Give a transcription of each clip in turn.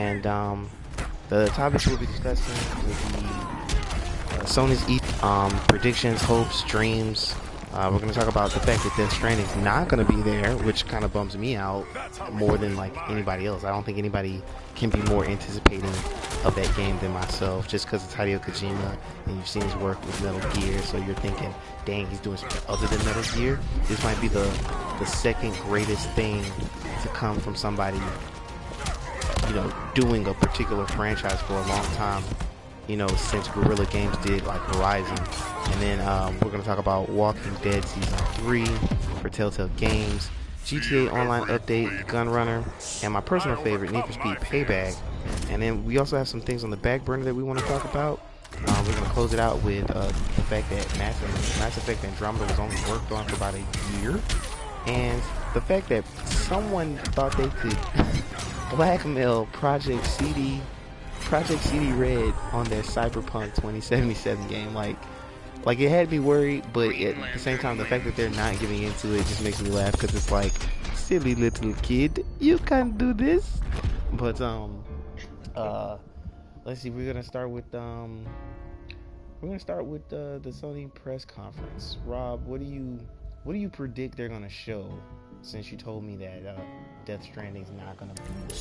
and the topics we'll be discussing will be Sony's predictions, hopes, dreams. We're going to talk about the fact that Death Stranding is not going to be there, which kind of bums me out more than like anybody else. I don't think anybody can be more anticipating of that game than myself, just because it's Hideo Kojima and you've seen his work with Metal Gear, so you're thinking, dang, he's doing something other than Metal Gear. This might be the second greatest thing to come from somebody, you know, doing a particular franchise for a long time, you know, since Guerrilla Games did like Horizon. And then we're going to talk about Walking Dead Season 3 for Telltale Games, GTA Online Update, Gunrunner, and my personal favorite, Need for Speed Payback. And then we also have some things on the back burner that we want to talk about. We're going to close it out with the fact that Mass Effect Andromeda was only worked on for about a year. And the fact that someone thought they could blackmail Project CD Red on their Cyberpunk 2077 game. Like it had me worried, but at the same time, the fact that they're not giving into it just makes me laugh, because it's like, silly little kid, you can't do this. But let's see. We're gonna start with the Sony press conference. Rob, what do you predict they're gonna show? Since you told me that Death Stranding is not gonna be there.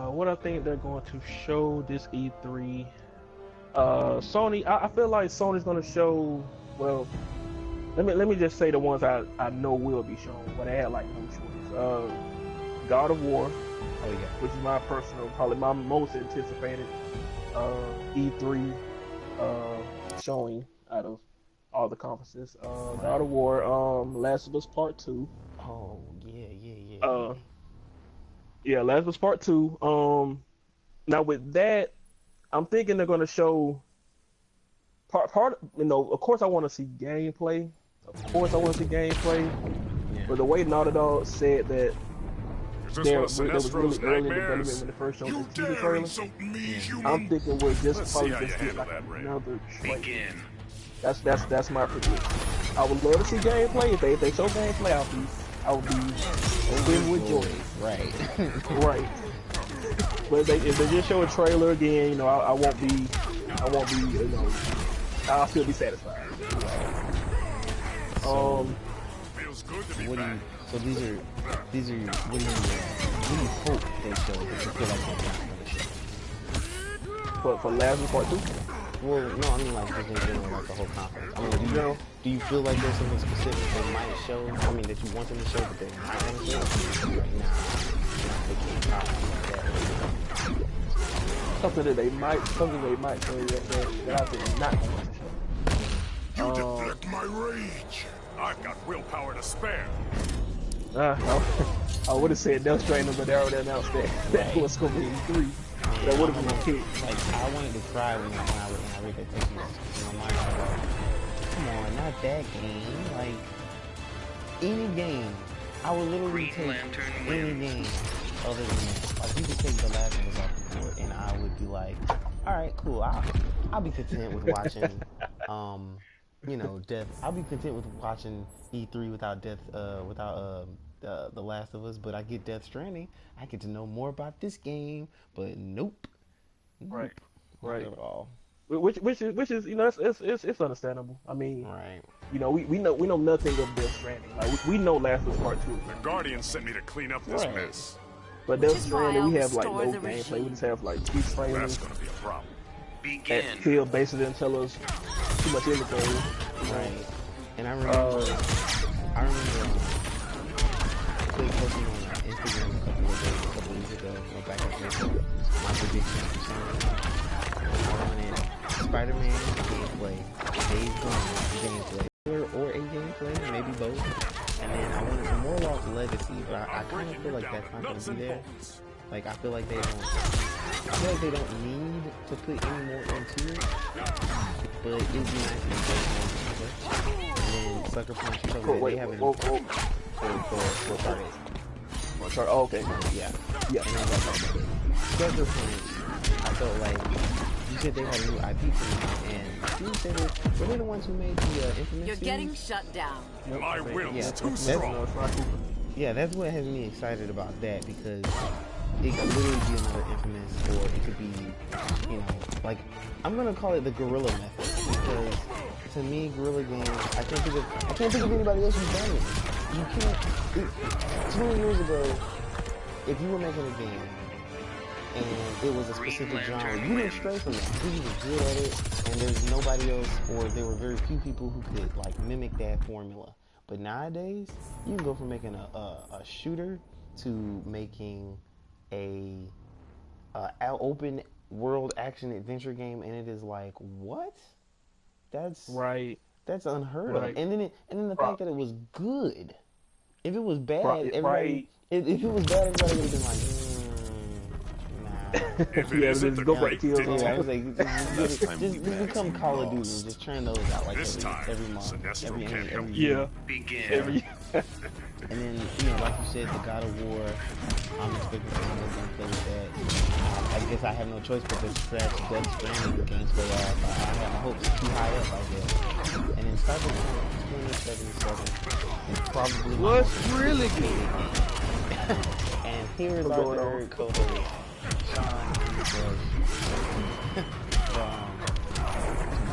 What I think they're going to show this E3. Sony, I feel like Sony's gonna show. Well, let me just say the ones I know will be shown, but they had like no choice. God of War, oh yeah, which is my personal, probably my most anticipated E3 showing out of all the conferences. God of War, Last of Us Part 2. Oh yeah. Yeah, Last of Us Part 2. Now with that, I'm thinking they're gonna show part. You know, of course I want to see gameplay. Yeah. But the way Naughty Dog said that there was really early development when they first showed the TV trailer, I'm thinking we're just probably just get like another trailer. That's my prediction. I would love to see gameplay. If they show gameplay, I would be filled with joy. Right. Right. But if they just show a trailer again, you know, I won't be, you know, I'll still be satisfied. So, what do you hope they show that you feel like they're not going to show? For Last of Us Part 2? Well, no, I mean like just in general, like the whole conference. I mean, do you feel like there's something specific they might show? I mean, that you want them to show, but they're not going to show? Like, nah, they can't talk like that. Something they might show that I think not going to show. You deflect my rage. I've got willpower to spare. I would have said Death Stranding, but they already announced that was going to be E3. That would have been a hit. Like, I wanted to cry when I read that thing. My mind was like, come on, not that game. Like, any game. I would literally take any game other than that. Like, you could take The Last of Us off the board, and I would be like, alright, cool. I'll be content with watching, you know, Death. I'll be content with watching E3 without The Last of Us, but I get Death Stranding. I get to know more about this game, but nope. Right. Not at all. Which is you know it's understandable. I mean, right. You know we know nothing of Death Stranding. Like we know Last of Us Part 2. The Guardian sent me to clean up this mess. But Death Stranding, we have like no gameplay. We just have like 2 trailers. That's gonna be a problem. Begin. Phil basically didn't tell us too much anything. Right. And I remember putting posting on Instagram a couple weeks ago, or back in April, my prediction for Sony. I wanted Spider-Man gameplay, Days Gone gameplay, or a gameplay, maybe both. And then I wanted more Lost Legacy, but I kind of feel like that's not going to be there. Like, I feel like they don't need to put any more into it, but it'd be nice if they put more. And then Sucker Punch, you told me they haven't for Target. Oh, okay. Yeah. And then Sucker Punch, I felt like you said they had a new IP for me, and you said were they the ones who made the Infamous You're series? getting shut down. My will's too strong. Yeah, that's what has me excited about that, because it could literally be another Infamous, or it could be, you know, like, I'm gonna call it the guerrilla method, because to me, guerrilla games, I can't think of anybody else who's done it. You can't. 20 years ago, if you were making a game and it was a specific genre, you didn't stray from that. You were good at it, and there's nobody else, or there were very few people who could like mimic that formula. But nowadays, you can go from making a shooter to making a open world action adventure game, and it is like, what? That's right. That's unheard of. And then the fact that it was good. If it was bad, everybody. Right. If it was bad, everybody would have been like, nah. If it isn't the great yeah, I was like, just become Call of Duty and just turn those out like every month, every year. Every And then, you know, like you said, the God of War, I'm expecting someone who's gonna play with that. I guess I have no choice but to scratch Death Stranding gameplay off. I have my hopes too high up, I guess. And then Cyberpunk 2077 is probably what's really good. And here is our third co-host, Sean.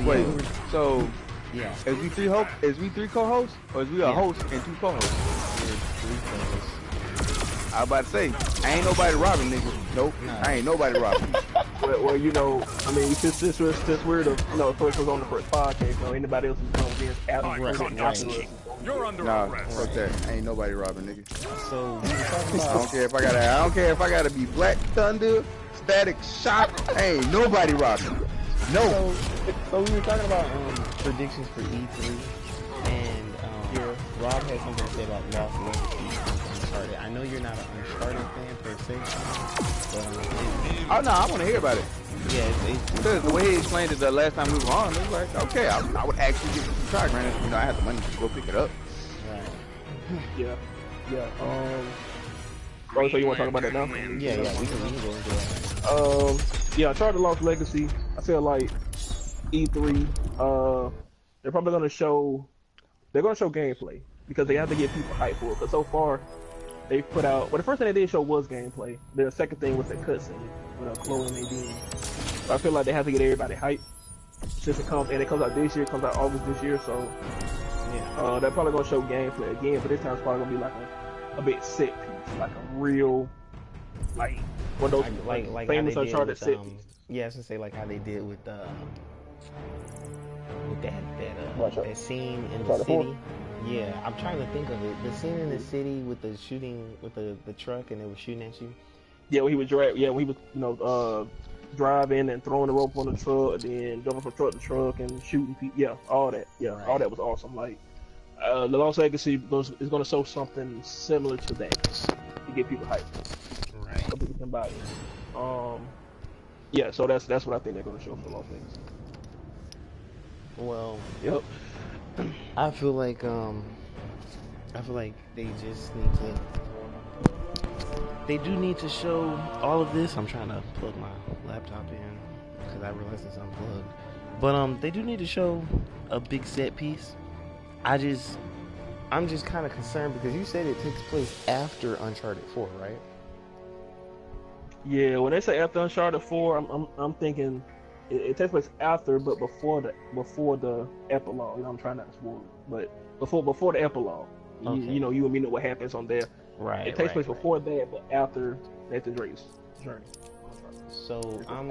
Wait, so yeah, is we three co-hosts, or is we a host and two co-hosts? We're three co-hosts. I was about to say, I ain't nobody robbing, nigga. Nope, I ain't nobody robbing. well, you know, I mean, since we're the, you know, first was on the first podcast, you know, anybody else who's going against right. You're under arrest. Fuck that. Ain't nobody robbing, nigga. So we were talking about. I don't care if I gotta be Black Thunder, Static Shock. Ain't nobody robbing. No. So we were talking about predictions for E3, and Rob had something to say about Lost Legacy and Uncharted. I know you're not an Uncharted fan per se, but oh no, I want to hear about it. Yeah, because the way he explained it the last time we were on, it was like, okay, I would actually give it some try. Granted, you know, I had the money to go pick it up. Right. Yeah. Oh, so you want to talk about that now? Yeah, we can go into that. Yeah, Uncharted Lost Legacy. I feel like E3. They're probably gonna show gameplay because they have to get people hyped for it. Because so far, they've put out. Well, the first thing they did show was gameplay. The second thing was the cutscene with Chloe and Nadine. So I feel like they have to get everybody hyped since it comes out this year. It comes out August this year, so yeah. They're probably gonna show gameplay again, but this time it's probably gonna be like a big set piece, like a real, like one of those like famous Uncharted set piece. Yeah, I was gonna say like how they did with that scene in the city. Yeah, I'm trying to think of it. The scene in the city with the shooting with the truck and they were shooting at you. Yeah, when he was driving and throwing the rope on the truck, and then jumping from truck to truck and shooting people. Yeah, all that. Yeah, right. All that was awesome. Like the Lost Legacy is going to show something similar to that to get people hyped. Right. So people can buy it. Yeah, so that's what I think they're going to show for Lost Legacy. Well, yep. I feel like they just need to. They do need to show all of this. I'm trying to plug my laptop in because I realize it's unplugged. But they do need to show a big set piece. I'm just kind of concerned because you said it takes place after Uncharted 4, right? Yeah, when they say after Uncharted 4, I'm thinking it takes place after, but before the epilogue. You know, I'm trying not to spoil it, but before the epilogue. Okay. You know, you and me know what happens on there. Right. It takes place before that, but after Nathan Drake's journey. So I'm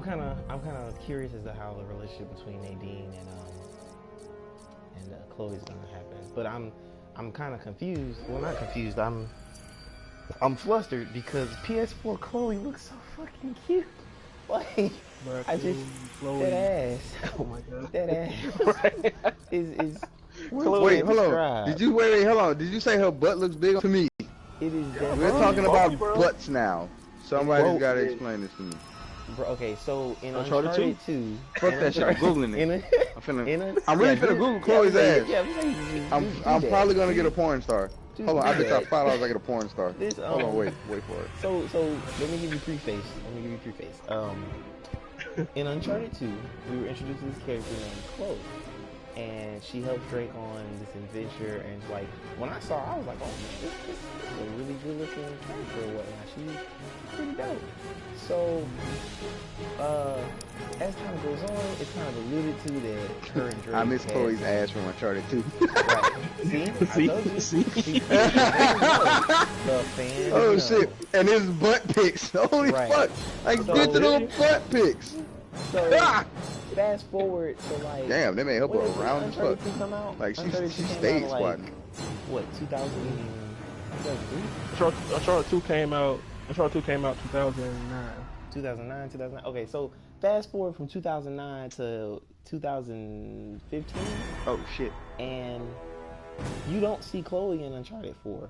kind of curious as to how the relationship between Nadine and Chloe is gonna happen. But I'm kind of confused. Well, not confused. I'm flustered because PS4 Chloe looks so fucking cute. Like I just Chloe. That ass. Oh my god. That ass is. Wait, hold on. Hold on. Did you say her butt looks big to me? It is. We're talking about butts now. Somebody's got to explain this to me. Bro, okay, so in Uncharted 2... Fuck that shit, I'm Googling it. I'm really finna Google Chloe's ass. I'm probably gonna get a porn star. Hold on, I bet y'all $5 I get a porn star. Hold on, wait for it. So let me give you preface. In Uncharted 2, we were introduced to this character named Chloe. and she helps Drake on this adventure. And like when I saw her, I was like, oh man, this is a really good looking character or whatnot. She's pretty dope. So as time goes on, it's kind of alluded to that her and Drake. I miss Chloe's ass from Uncharted 2. Right. See? I told you. See? The fan. Oh shit! And his butt pics. Holy fuck! Like digital butt pics. So fast forward to like. Damn, they made her go around as fuck. Come out? Like she stayed squatting. What 2003? Uncharted 2 came out. Uncharted 2 came out 2009. 2009. Okay, so fast forward from 2009 to 2015. Oh shit! And you don't see Chloe in Uncharted 4.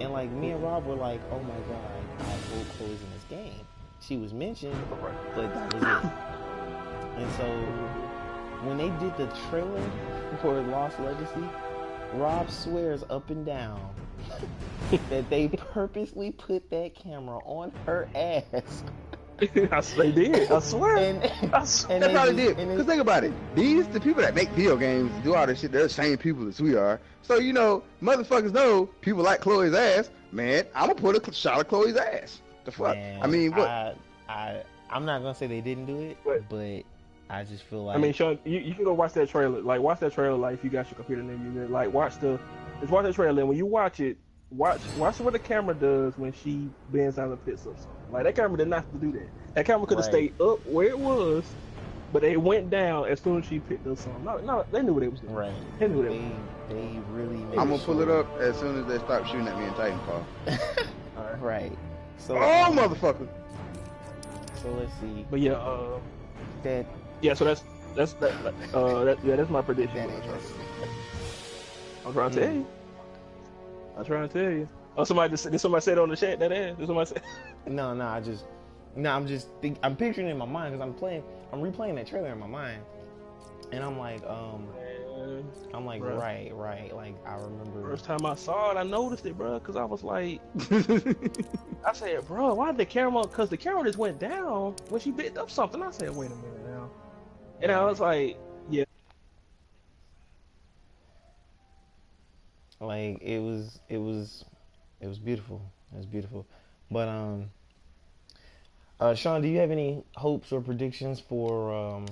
And like me and Rob were like, oh my god, I hope Chloe's in this game. She was mentioned, but that was it. And so when they did the trailer for Lost Legacy, Rob swears up and down that they purposely put that camera on her ass. They did. I swear. And they probably did. Because think about it. The people that make video games, do all this shit, they're the same people as we are. So, you know, motherfuckers know people like Chloe's ass. Man, I'm going to put a shot of Chloe's ass. The fuck? Man, I mean, what? I'm not going to say they didn't do it, but I just feel like... I mean, Sean, you can go watch that trailer. Like, watch that trailer, like, if you got your computer and you like, watch that trailer, and when you watch it, watch what the camera does when she bends down and picks up something. Like, that camera did not have to do that. That camera could have stayed up where it was, but it went down as soon as she picked up something. No, they knew what they was doing. Right. They knew what they really made I'm going to pull it up as soon as they stop shooting at me in Titanfall. Right. So, motherfucker. So let's see. But yeah, so that's my prediction. I'm trying to tell you. Oh, did somebody say it on the chat that ass? Did somebody say? I'm picturing it in my mind because I'm replaying that trailer in my mind, and I'm like, right, like I remember. First time I saw it, I noticed it, bro, because I was like, I said, bro, why did the camera? Because the camera just went down when she picked up something. I said, wait a minute now, and I was like, yeah. Like it was beautiful. It was beautiful, but Sean, do you have any hopes or predictions for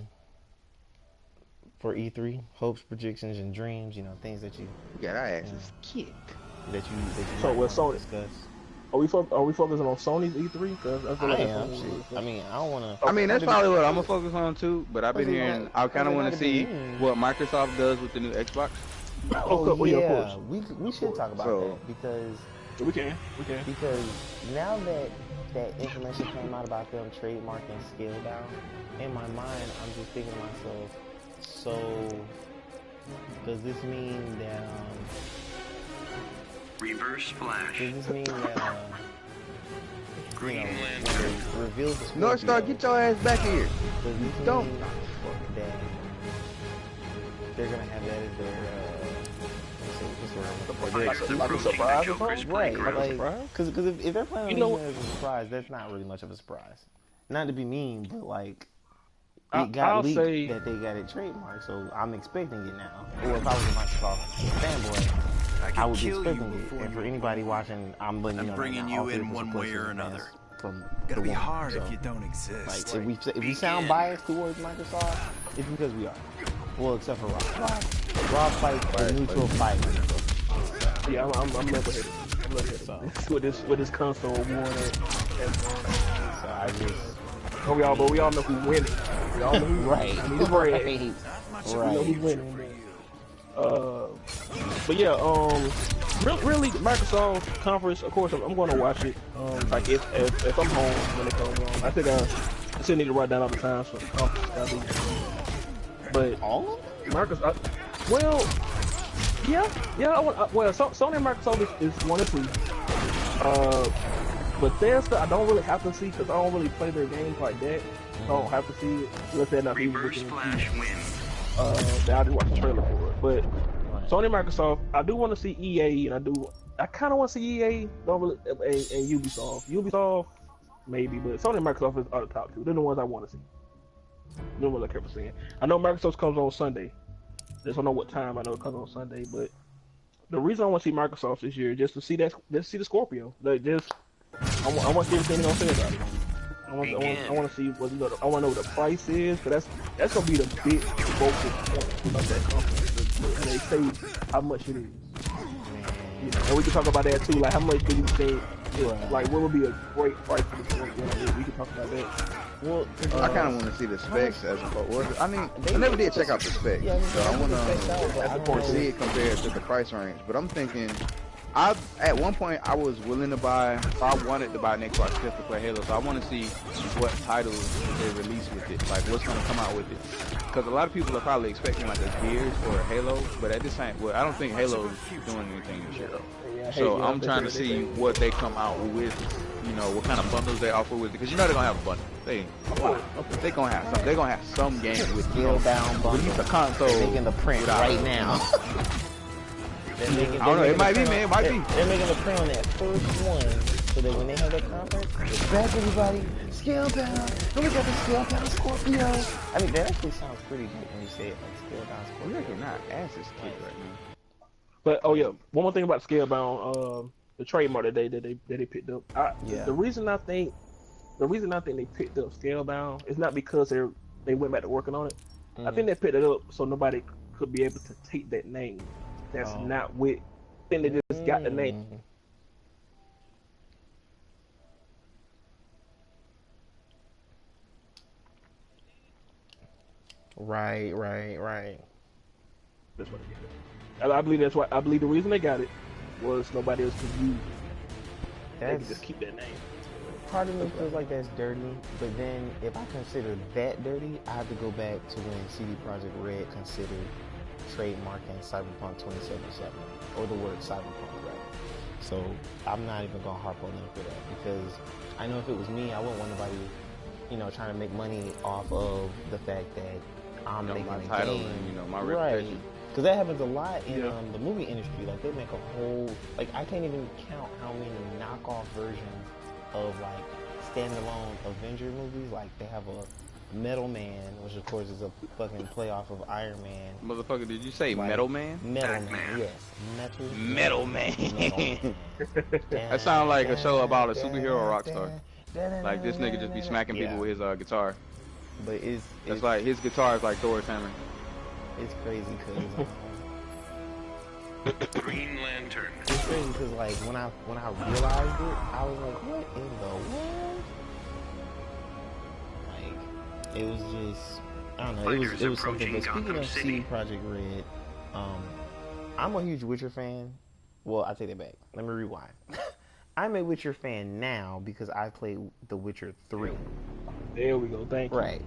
E3? Hopes, predictions, and dreams. You know, things that you got our asses kicked. That you so we'll discuss. Are we focusing on Sony's E3? I mean, I don't want to. I mean, that's probably what I'm gonna focus on too. But I've been hearing. I kind of want to see what Microsoft does with the new Xbox. Yeah, we should talk about that because we can because now that information came out about them trademarking Scale Down, in my mind, I'm just thinking to myself, so does this mean that Reverse Flash? Does this mean that Green Lantern reveals the North Star, get your ass back here. Does this Don't. mean that they're gonna have that as their like a surprise or something? Right, because if they're planning on using it as a surprise, that's not really much of a surprise. Not to be mean, but like it got leaked that they got it trademarked, so I'm expecting it now. Or if I was a Microsoft fanboy, I would be expecting it. And for anybody watching, I'm bringing you in one way or another. From gonna be hard if you don't exist. Like if we sound biased towards Microsoft, it's because we are. Well, except for Rob. Rob fights a neutral fight. Yeah, I'm level-headed. With this console warning. So I just. We all know who's winning. We all know who's right. I mean, it's right. Right. We know who's winning. But yeah, really, Microsoft conference. Of course, I'm going to watch it. Like if I'm home when it comes on, I think I still need to write down all the times for the conference. But all Microsoft, Sony and Microsoft is 1 and 2. Bethesda, I don't really have to see because I don't really play their games like that. I don't have to see it. Let's say not Reverse Flash wins. I just watched the trailer for it. But Sony and Microsoft, I do want to see EA, and I kind of want to see EA, don't really, and Ubisoft. Ubisoft, maybe, but Sony and Microsoft are the top two. They're the ones I want to see. No one I care for seeing. I know Microsoft comes on Sunday. just don't know what time. I know it comes on Sunday, but the reason I want to see Microsoft this year is just to see that, just see the Scorpio. Like, just I want to see everything they're gonna say about it. I want to see what I want to know what the price is, because that's gonna be the big vocal point about that company. And they say how much it is. You know, and we can talk about that too. Like, how much do you think? Like, what would be a great price for the Scorpio? We can talk about that. Well, I kind of want to see the specs as well. I mean, I never did check out the specs, so I want to see it compared to the price range. But I'm thinking, at one point I was willing to buy. I wanted to buy an Xbox just to play Halo, so I want to see what titles they release with it, like what's going to come out with it. Because a lot of people are probably expecting like a Gears or a Halo, but at this time, well, I don't think Halo is doing anything this year. So I'm trying to see what they come out with, you know, what kind of bundles they offer with it, because you know they're gonna have a bundle. They gonna have some. They're gonna have some game with Scale-down bundle. Release a console. They're making the print right now. I don't know. It might be, man. It might be. They're making the print on that first one, so that when they have that conference, it's back, everybody. Scale-down. Look at the scale-down Scorpio. I mean, that actually sounds pretty good when you say it, like scale-down Scorpio. You're not asses kicked right now. But oh yeah, one more thing about Scalebound, the trademark that they picked up. The reason I think they picked up Scalebound is not because they went back to working on it. I think they picked it up so nobody could be able to take that name. That's not with. I think they just got the name. Right. That's what they did. I believe that's why. I believe the reason they got it was nobody else could use. They could just keep that name. Part of me feels like that's dirty, but then if I consider that dirty, I have to go back to when CD Projekt Red considered trademarking Cyberpunk 2077, or the word Cyberpunk, right? So I'm not even gonna harp on them for that, because I know if it was me, I wouldn't want nobody, you know, trying to make money off of the fact that I'm making my a title game, and, you know, my reputation. Because that happens a lot in the movie industry. Like, they make a whole, like, I can't even count how many knockoff versions of, like, standalone Avenger movies. Like, they have a Metal Man, which of course is a fucking playoff of Iron Man. Motherfucker, did you say like, Metal Man? Metal Man, yes. Metal Man. That sounds like a show about a superhero rock star. Like, this nigga just be smacking people with his guitar. But it's like, his guitar is like Thor's hammer. It's crazy because Green Lantern. It's crazy because like when I realized it, I was like, what in the world? Like, it was just, I don't know. It was something. But speaking of CD Projekt Red, I'm a huge Witcher fan. Well, I take that back. Let me rewind. I'm a Witcher fan now because I played The Witcher 3. There we go. Thank you. Right.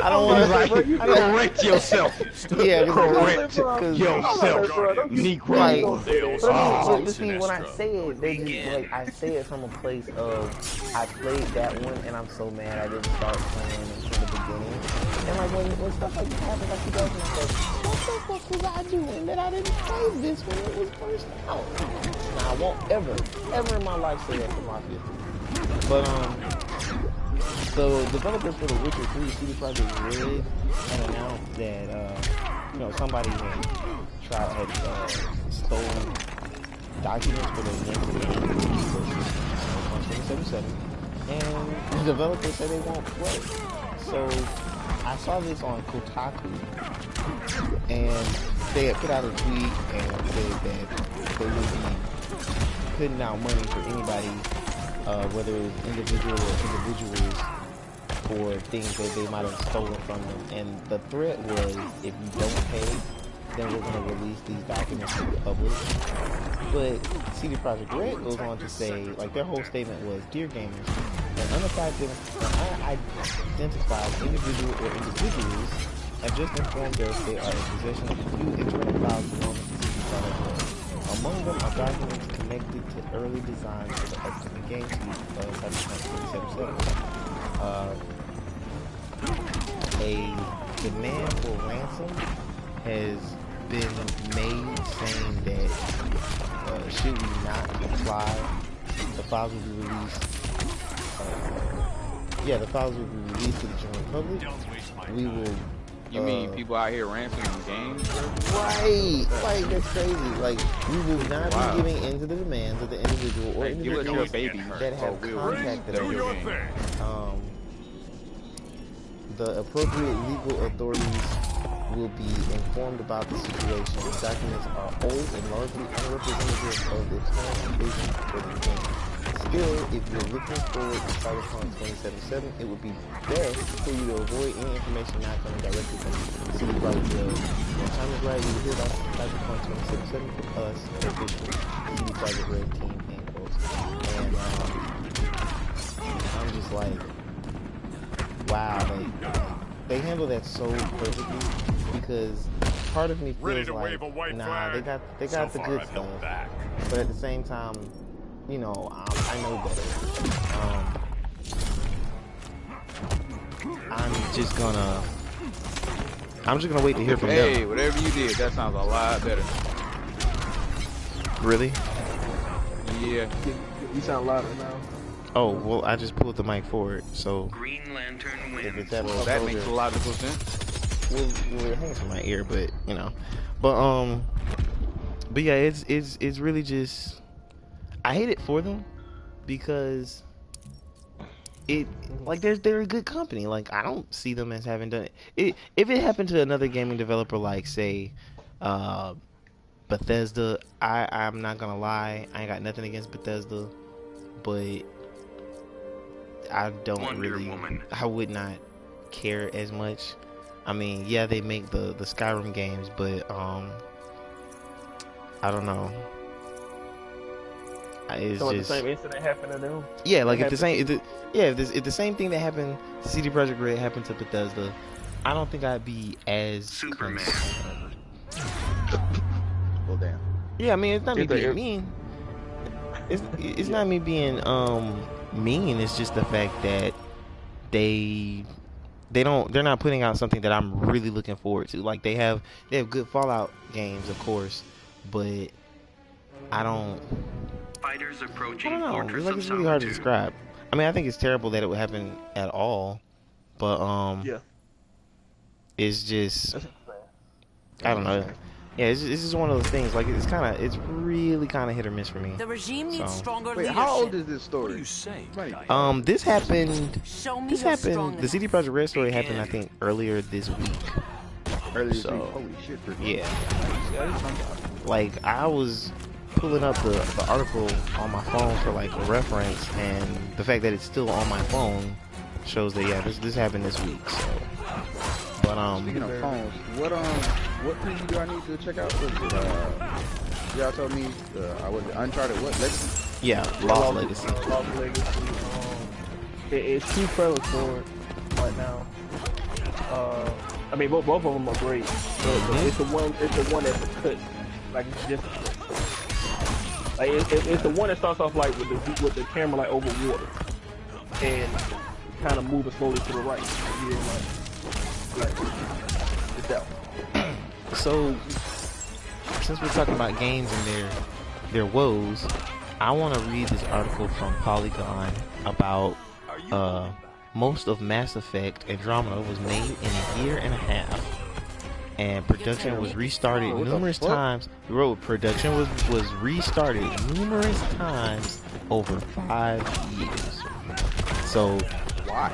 I don't want to correct yourself. Yeah, correct yourself, Negro. Right. But see, when I say it, they just like I say it from a place of I played that one and I'm so mad I didn't start playing from the beginning. And like when stuff like that happens, like you guys, and I go, what the fuck was I doing that I didn't play this when it was first out? Now I won't ever in my life say that to Mafia 3. But so developers for The Witcher 3, CD Projekt Red, had announced that you know, somebody had stolen documents for the next game, on 2077, and the developers said they won't play. So I saw this on Kotaku, and they had put out a tweet and said that they would be putting out money for anybody, whether it was individual or individuals, for things that they might have stolen from them. And the threat was, if you don't pay, then we're going to release these documents to the public. But CD Projekt Red goes on to say, like, their whole statement was, "Dear gamers, an unidentified individual or individuals have just informed us they are in possession of a few internal files belonging to CD Projekt Red. Among them are documents connected to early designs for the upcoming game Cyberpunk 2077. A demand for ransom has been made, saying that should we not comply, the files will be released. The files will be released to the general public. We will You mean people out here ransoming games? Right, like that's crazy. Like we will not be giving in to the demands of the individual or individuals that have contacted us. The appropriate legal authorities will be informed about the situation. The documents are old and largely unrepresentative of the current condition for the game. Still, if you're looking forward to Cyberpunk 2077, it would be best for you to avoid any information not coming directly from CD Projekt Red. When time is right, you will hear about Cyberpunk 2077 from us, the official CD Projekt Red team, and quotes. And I'm just like, wow, they handle that so perfectly, because part of me feels like, nah, they got the good stuff, but at the same time, you know, I know better. I'm just gonna wait to hear from them. Hey, whatever you did, that sounds a lot better. Really? Yeah. You sound louder now. Oh, well, I just pulled the mic forward, so Green Lantern wins. if it's that, that makes a logical sense. Well, it hangs from my ear, but you know, but yeah, it's really just, I hate it for them because they're a good company. Like, I don't see them as having done it. If it happened to another gaming developer, like say Bethesda, I'm not gonna lie, I ain't got nothing against Bethesda, but I don't really, I would not care as much. I mean, yeah, they make the Skyrim games, but I don't know. It's so just the same incident happened to them. Yeah, like if the same thing that happened to CD Projekt Red happened to Bethesda, I don't think I'd be as Superman. Well, damn. Yeah, I mean, it's not me being mean. It's not me being mean. It's just the fact that they're not putting out something that I'm really looking forward to. Like they have good Fallout games, of course, but I don't know. It's really hard to describe. I mean, I think it's terrible that it would happen at all, but yeah, it's just, I don't know. Yeah, it's just one of those things. Like it's really kind of hit or miss for me. The regime needs stronger leadership. How old is this story? What do you say? This happened. The CD Projekt Red story happened, I think, earlier this week. Holy shit! Yeah. Like I was pulling up the article on my phone for like a reference, and the fact that it's still on my phone shows that this happened this week. So, but speaking of phones, what preview do I need to check out? Y'all told me I was Uncharted. What Legacy? Yeah, Lost Legacy. Lost Legacy. It's 2 trailers for it right now. I mean, both of them are great. It's the one that's a cut, like just like it's the one that starts off like with the camera like over water and kind of moving slowly to the right. Like it's that one. So, since we're talking about games and their woes, I want to read this article from Polygon about most of Mass Effect Andromeda was made in a year and a half, and production was restarted numerous times. Production was restarted numerous times over 5 years. So why?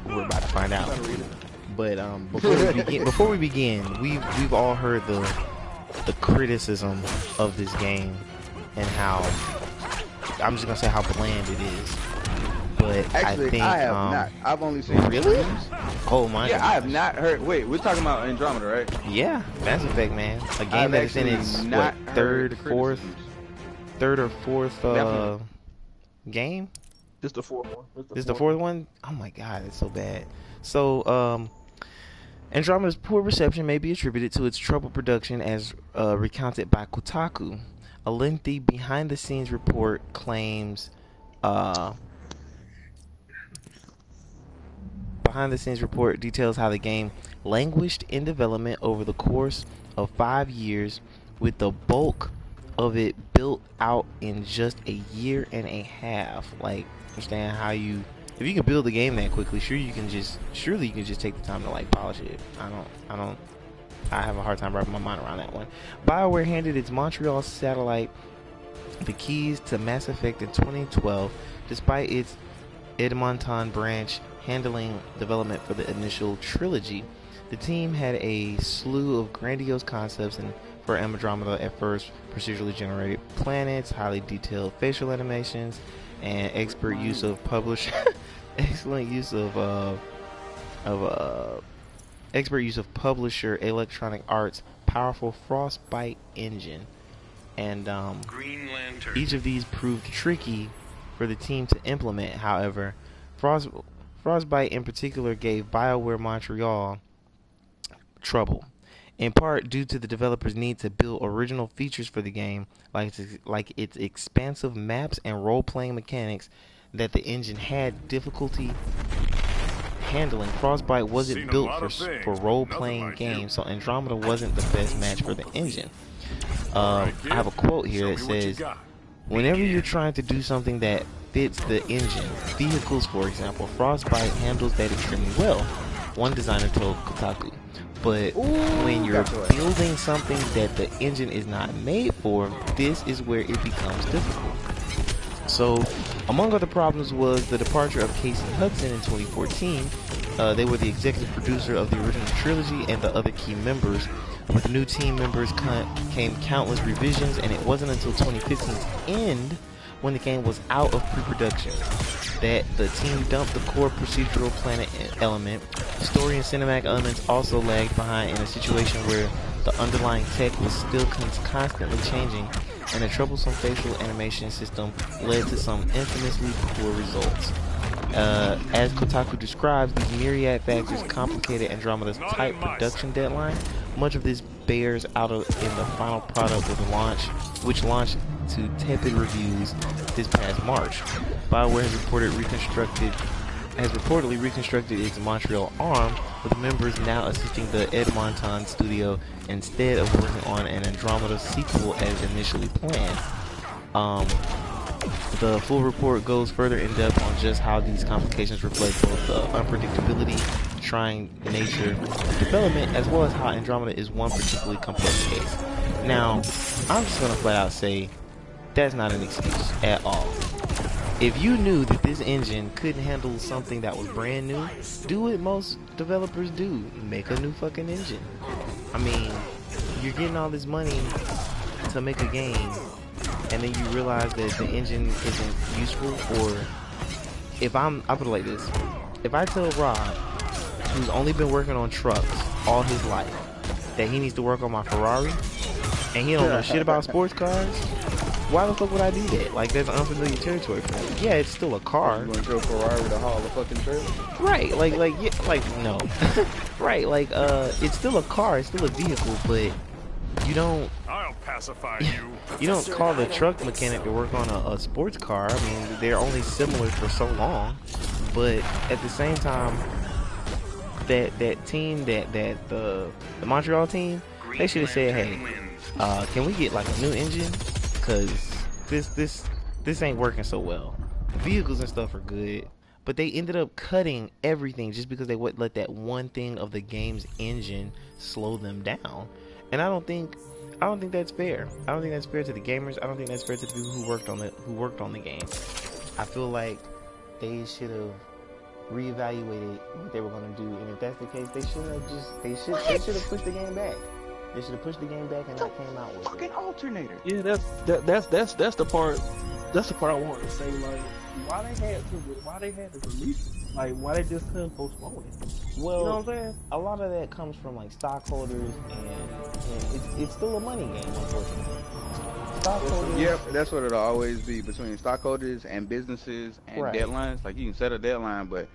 We're about to find out. But before we begin, we've all heard the criticism of this game and how, I'm just gonna say how bland it is. But actually, I think I have not. I've only seen really. Oh my! Yeah, I have not heard. Wait, we're talking about Andromeda, right? Yeah, Mass Effect, man. A game that is in its third or fourth game. Just the fourth one. This the fourth one? Oh my god, it's so bad. So, Andromeda's poor reception may be attributed to its troubled production, as recounted by Kotaku. A lengthy behind-the-scenes report claims. Behind-the-scenes report details how the game languished in development over the course of 5 years, with the bulk of it built out in just a year and a half. Like, understand how you if you can build the game that quickly, surely you can just take the time to like polish it. I have a hard time wrapping my mind around that one. BioWare handed its Montreal satellite the keys to Mass Effect in 2012, despite its Edmonton branch handling development for the initial trilogy. The team had a slew of grandiose concepts and for Andromeda at first, procedurally generated planets, highly detailed facial animations, and expert use of publisher Electronic Arts' powerful Frostbite engine. And each of these proved tricky for the team to implement. However, Frostbite in particular gave BioWare Montreal trouble, in part due to the developers' need to build original features for the game, like its expansive maps and role-playing mechanics that the engine had difficulty handling. Frostbite wasn't built for role-playing games, so Andromeda wasn't the best match for the engine. I have a quote here that says, "Whenever you're trying to do something that fits the engine, vehicles for example, Frostbite handles that extremely well," one designer told Kotaku. But when you're building something that the engine is not made for, this is where it becomes difficult. So, among other problems was the departure of Casey Hudson in 2014. They were the executive producer of the original trilogy and the other key members. With the new team members came countless revisions, and it wasn't until 2015's end, when the game was out of pre-production, that the team dumped the core procedural planet element. Story and cinematic elements also lagged behind in a situation where the underlying tech was still constantly changing, and a troublesome facial animation system led to some infamously poor results. As Kotaku describes, these myriad factors complicated Andromeda's tight production deadline. Much of this bears out in the final product of the launch, which launched to tepid reviews this past March. BioWare has reportedly reconstructed its Montreal arm, with members now assisting the Edmonton studio instead of working on an Andromeda sequel as initially planned. The full report goes further in depth on just how these complications reflect both the unpredictability, trying nature of development, as well as how Andromeda is one particularly complex case. Now, I'm just gonna flat out say that's not an excuse at all. If you knew that this engine couldn't handle something that was brand new, do what most developers do: make a new fucking engine. I mean, you're getting all this money to make a game, and then you realize that the engine isn't useful. Or I'll put it like this: if I tell Rob, who's only been working on trucks all his life, that he needs to work on my Ferrari, and he don't know shit about sports cars, why the fuck would I do that? Like, that's unfamiliar territory for me. Yeah, it's still a car. You want your Ferrari to haul the fucking trailer? Right, no. Right, it's still a car, it's still a vehicle, but you don't... I'll pacify you. You don't call the truck mechanic to work on a sports car. I mean, they're only similar for so long. But at the same time, that team, the Montreal team, they should have said, hey, can we get like a new engine? Because this ain't working so well. Vehicles and stuff are good, but they ended up cutting everything just because they would let that one thing of the game's engine slow them down. And I don't think that's fair. I don't think that's fair to the gamers. I don't think that's fair to the people who worked on the game. I feel like they should have reevaluated what they were going to do, and if that's the case, they should have pushed the game back. They should have pushed the game back and not came out with fucking alternator. Yeah, that's the part. That's the part I wanted to say. Like, why they had to release it? Like, why they just couldn't postpone it? Well, you know what I'm saying? A lot of that comes from like stockholders, and it's still a money game, unfortunately. Stockholders. Yep, that's what it'll always be, between stockholders and businesses and deadlines. Like, you can set a deadline, but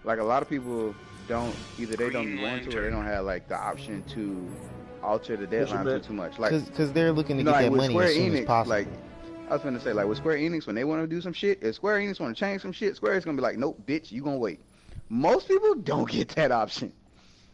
like a lot of people don't want to, or they don't have like the option to alter the deadline too much. Like, because they're looking to get that money as soon as possible. Like, I was gonna say, like with Square Enix, when they want to do some shit, if Square Enix want to change some shit, Square is gonna be like, nope, bitch, you gonna wait. Most people don't get that option.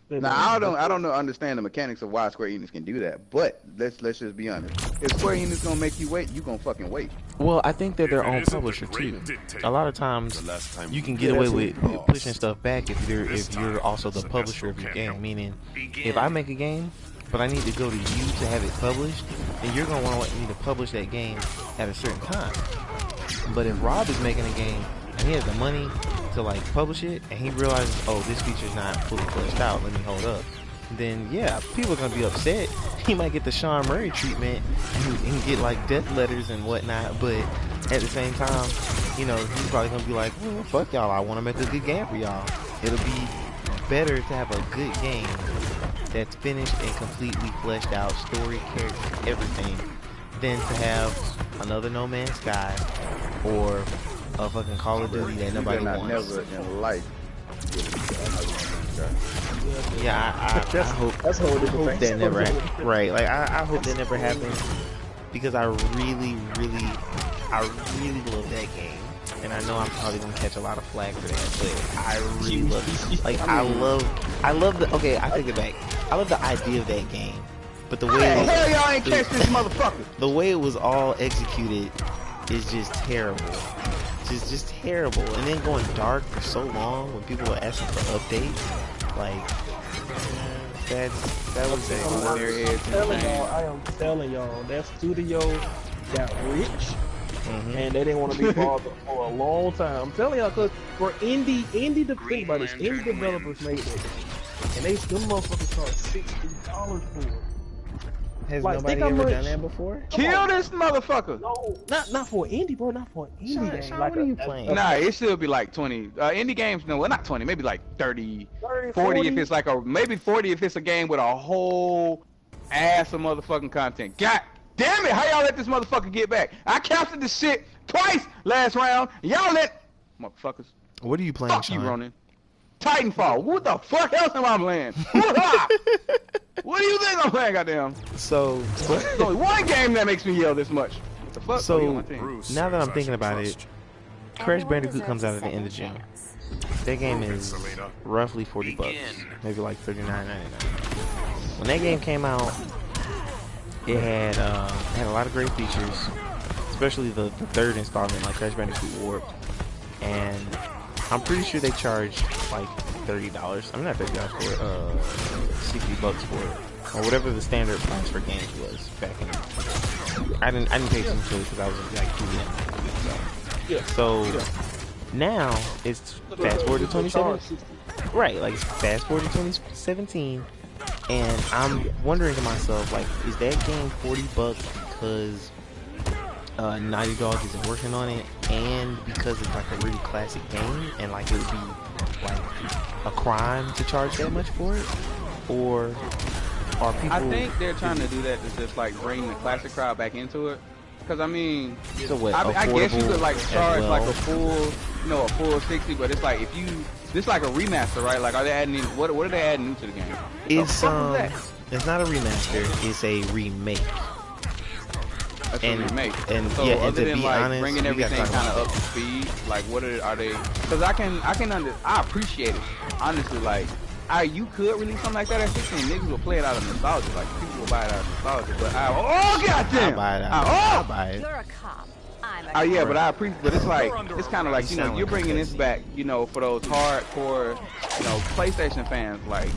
Now I don't know understand the mechanics of why Square Enix can do that, but let's just be honest. If Square Enix gonna make you wait, you gonna fucking wait. Well, I think they're their own publisher too. A lot of times you can get away with pushing stuff back if you're also the publisher of your game. Meaning, if I make a game, but I need to go to you to have it published, then you're gonna want me to publish that game at a certain time. But if Rob is making a game and he has the money to like publish it, and he realizes, oh, this feature's not fully fleshed out, let me hold up, then yeah, people are gonna be upset. He might get the Sean Murray treatment and get like death letters and whatnot, but at the same time, you know, he's probably gonna be like, well, fuck y'all, I want to make a good game for y'all. It'll be better to have a good game that's finished and completely fleshed out, story, character, everything, than to have another No Man's Sky or a fucking Call of Duty that nobody wants. Never in life. Yeah, I hope that never happens. Right, like I hope that never happens, because I really love that game, and I know I'm probably gonna catch a lot of flack for that, but I really love it. Like I love the. Okay, I take it back. I love the idea of that game, but the way hell y'all ain't catch this motherfucker. The way it was all executed is just terrible. Just terrible. And then going dark for so long when people were asking for updates, like that was on their head. I am telling y'all, that studio got rich, and they didn't want to be bothered for a long time. I'm telling y'all, because for indie developers made that game, and them motherfuckers charge $60 for it. Has like, nobody ever done that before? Kill this motherfucker! No, not for indie, bro. Not for an indie game. Sean, like what are you playing? Nah, it should be like 20. Indie games, no, well, not 20. Maybe like 30, 40 if it's like maybe 40 if it's a game with a whole ass of motherfucking content. God damn it! How y'all let this motherfucker get back? I counted the shit twice last round. Y'all let motherfuckers. What are you playing, Fuck Sean? you, Ronin. Titanfall. What the fuck else am I playing? What do you think I'm playing, goddamn? So, there's only one game that makes me yell this much. What the fuck? So, now that I'm thinking about it, Crash Bandicoot comes out at the end of June. That game is roughly $40, maybe like $39.99. When that game came out, it had a lot of great features, especially the third installment, like Crash Bandicoot Warped, and I'm pretty sure they charged like $30. I'm not $30 for it. $60 for it, or whatever the standard price for games was back in. I didn't pay attention to it because I was like too young. So now it's fast forward to 2017. Right, like it's fast forward to 2017, and I'm wondering to myself, like, is that game $40 because Naughty Dog isn't working on it, and because it's like a really classic game, and like it would be like a crime to charge that much for it? Or are people... I think they're trying to do that to just like bring the classic crowd back into it. Because I mean, so what, I guess you could like charge well? like a full 60, but it's like if you this like a remaster, right? Like, are they adding what are they adding new to the game? It's not a remaster, it's a remake. That's a remake. And so yeah, other than like honest, bringing everything kind of up to speed, like what are they? Because I appreciate it honestly. Like, you could release something like that at 16. Niggas will play it out of nostalgia. Like people will buy it out of nostalgia. But goddamn, I'll buy it. You're a cop. Oh yeah, but I appreciate. But it's like it's kind of like, you know, you're bringing this back, you know, for those hardcore, you know, PlayStation fans. Like,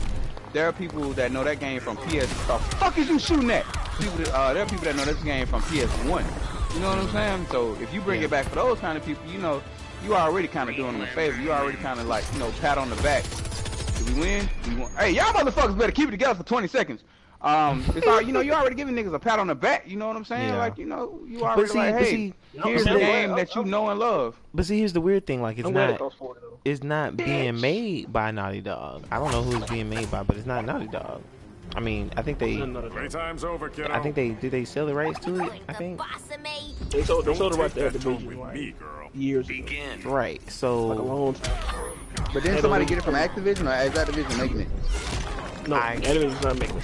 there are people that know that game from PS. The fuck is you shooting at? There are people that know this game from PS1. You know what I'm saying? So if you bring it back for those kind of people, you know, you already kind of doing them a favor. You already kind of like, you know, pat on the back. Did we win? We won. Hey, y'all motherfuckers better keep it together for 20 seconds. It's all, you know, you already giving niggas a pat on the back. You know what I'm saying? Yeah. Like, you know, you already hey, here's the game that you know and love. But see, here's the weird thing. Like, it's not being made by Naughty Dog. I don't know who it's being made by, but it's not Naughty Dog. I mean, I think they. Playtime's over, kiddo. I think they did. They sell the rights to it. I think. They sold the rights to Division like years ago. Right. So. Like a long time. But didn't somebody get it from Activision, or is Activision making it? No, Activision's not making it.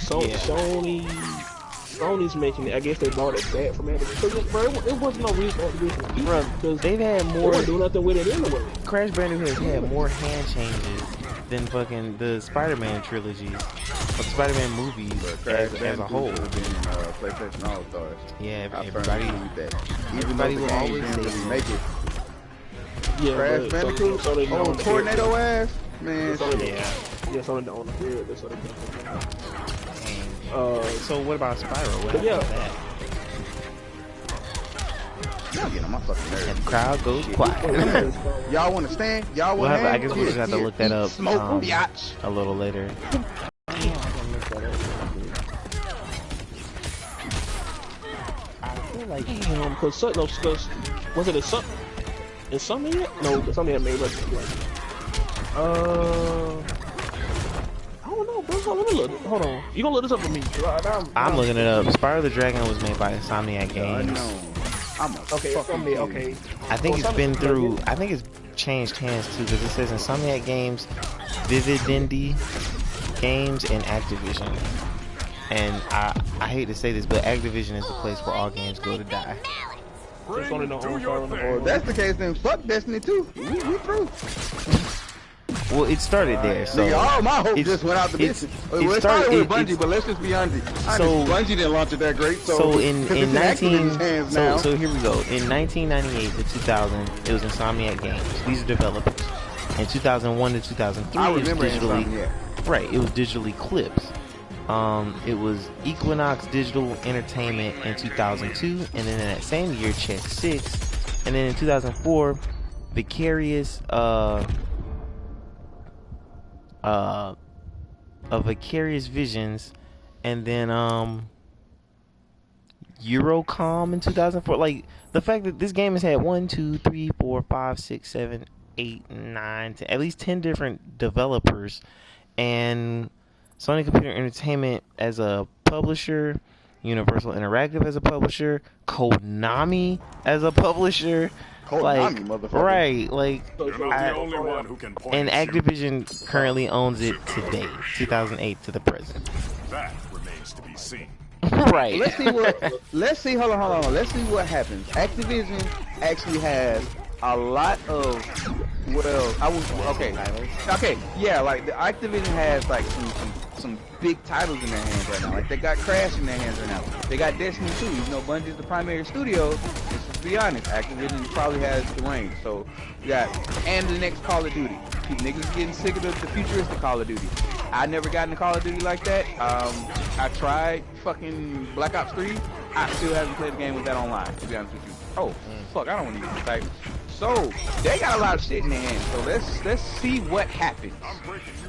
Sony's making it. I guess they bought it back from Activision. Bro, it wasn't no reason for Activision to keep it, because they've had more. They weren't doing nothing with it anyway. Crash Bandicoot has had more hand changes than fucking the Spider-Man trilogies, or the Spider-Man movies as a whole. PlayStation All Stars. Yeah, everybody will always really make it. Yeah, Crash Bandicoot, Tornado ass, man. Yes, on the field. That's what So what about Spyro? What happened to that? Y'all getting on my fucking nerves. And the crowd goes quiet. Y'all want to stand? Y'all want to? I guess we'll just have to look that up Smoke a little later. I feel like because was it a something? Is something yet? No, something had made Resident Evil. I don't know, bro. Hold on. You gonna look this up for me? I'm looking it up. Spyro the Dragon was made by Insomniac Games. Okay. I think it's been through. I think it's changed hands too, because it says Insomniac Games, Vivendi Games, and Activision. And I hate to say this, but Activision is the place where all games go to die. That's the case, then fuck Destiny 2. We through. Well, it started there, so nigga, all my hope just went out the business. It started with Bungie, but let's just be honest. So Bungie didn't launch it that great. So in 19 so here we go. In 1998 to 2000, it was Insomniac Games. These are developers. In 2001 to 2003, I it was remember digitally right. It was digitally Clips. It was Equinox Digital Entertainment in 2002, and then in that same year, Chess 6, and then in 2004, Vicarious Vicarious Visions, and then Eurocom in 2004. Like, the fact that this game has had 1, 2, 3, 4, 5, 6, 7, 8, 9, 10, at least 10 different developers, and Sony Computer Entertainment as a publisher, Universal Interactive as a publisher, Konami as a publisher. Konami, motherfucker. Right, like, the only one who can point and you. Activision currently owns it today, 2008 to the present. That remains to be seen. Right. Let's see. Hold on. Let's see what happens. Activision actually has a lot of. Okay. Yeah, like the Activision has like some big titles in their hands right now. Like they got Crash in their hands right now. They got Destiny 2. Even though Bungie's the primary studio, let's be honest, Activision probably has the reins. So you got and the next Call of Duty. Niggas getting sick of the futuristic Call of Duty. I never got into Call of Duty like that. I tried fucking Black Ops 3. I still haven't played a game with that online, to be honest with you. Oh, fuck, I don't want to use this type. So, they got a lot of shit in their hands. So let's see what happens.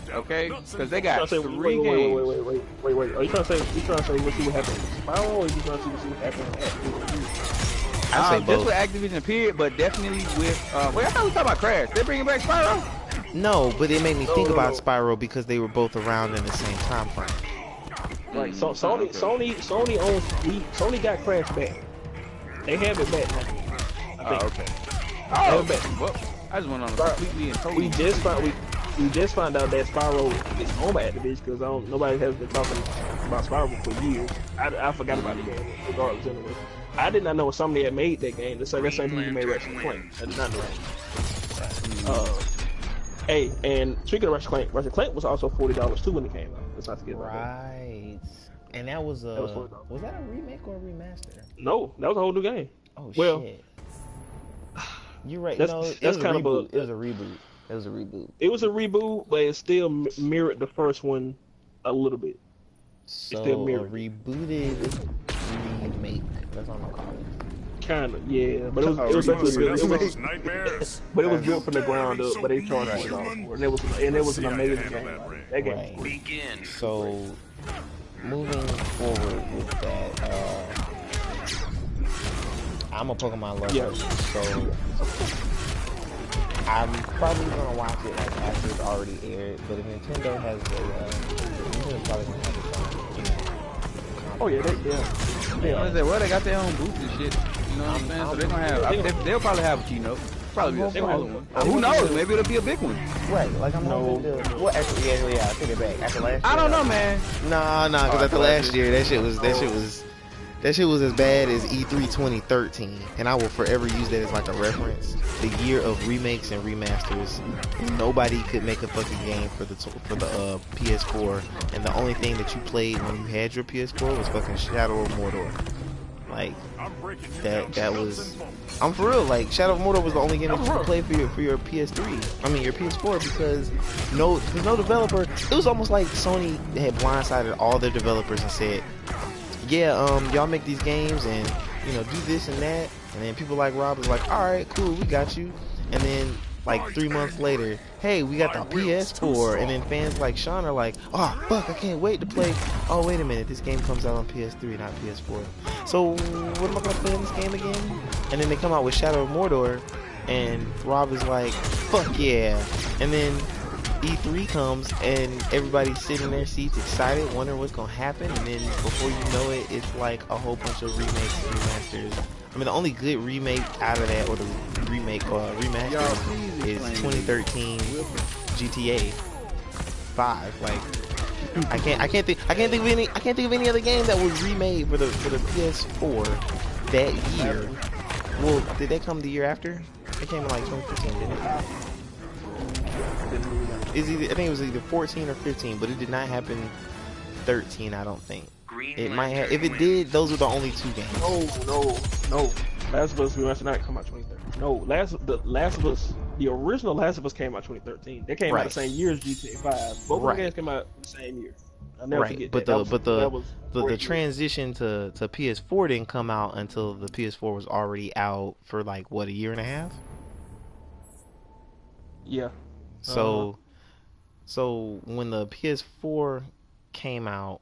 Okay? Because they got 3 games. Wait. Are you trying to say we'll see what happens with Spyro, or are you trying to see what happens with Activision? I say both. Just with Activision period, but definitely with wait, I thought we were talking about Crash. They bringing back Spyro? No, but it made me think about Spyro because they were both around in the same time frame. Right. So Sony got Crash back. They have it back now. Okay. Have it back. Well, I just went on a completely and totally. We just found out that Spyro is owned by Activision because nobody has been talking about Spyro for years. I forgot about the game, regardless anyway. I did not know somebody had made that game. That's the same people who made Ratchet & Clank. I did not know that. Hey, and speaking of Ratchet & Clank was also $40 too when it came out. Let's not forget about that. Right. And that was a was that a remake or a remaster? No, that was a whole new game. Oh well, shit. You're right. That's It was kind a of reboot. It was a reboot. It was a reboot, but it still mirrored the first one a little bit. So still a mirrored. Rebooted remake. That's what I'm gonna call it. Kind of, yeah. But it was built from the ground up. But they charged $40 for it. And it was an amazing game. That game. Right. Begin. So moving forward with that, I'm a Pokemon lover, Yeah. so I'm probably gonna watch it like after it's already aired. But if Nintendo has Nintendo's probably gonna have its own. Oh yeah, Well, they got their own booth and shit. You know what I'm saying? So they're gonna have. They'll probably have a keynote. Probably be a smaller one. Who knows? Maybe it'll be a big one. Right, like I'm hoping to. Well, actually, yeah, I take it back. After last year, I don't know, man. Nah, because after last year, that shit was That shit was as bad as E3 2013, and I will forever use that as like a reference. The year of remakes and remasters. Nobody could make a fucking game for the PS4, and the only thing that you played when you had your PS4 was fucking Shadow of Mordor. Like that was. I'm for real. Like Shadow of Mordor was the only game that you could play for your PS3. I mean your PS4 because there's no developer. It was almost like Sony had blindsided all their developers and said, yeah, y'all make these games and do this and that, and then people like Rob was like, all right, cool, we got you, and then like 3 months later, hey, we got the PS4, and then fans like Sean are like, oh fuck, I can't wait to play. Oh wait a minute, this game comes out on PS3, not PS4. So what am I gonna play in this game again? And then they come out with Shadow of Mordor, and Rob is like, fuck yeah, and then E3 comes and everybody's sitting in their seats excited, wondering what's gonna happen, and then before you know it, it's like a whole bunch of remakes and remasters. I mean, the only good remake out of that, or the remake or remaster, is 2013 GTA 5. Like, I can't think of any other game that was remade for the PS4 that year. Well, did that come the year after? It came in like 2015, didn't it? I think it was either 14 or 15, but it did not happen 13, I don't think. It might have. If it did, those were the only 2 games. No. Last of Us Remastered not come out 2013. No, the Last of Us, the original Last of Us came out 2013. They came out the same year as GTA 5. Both of the games came out the same year. I'll never forget but that. The transition to PS4 didn't come out until the PS4 was already out for like what, a year and a half? Yeah. So when the PS4 came out,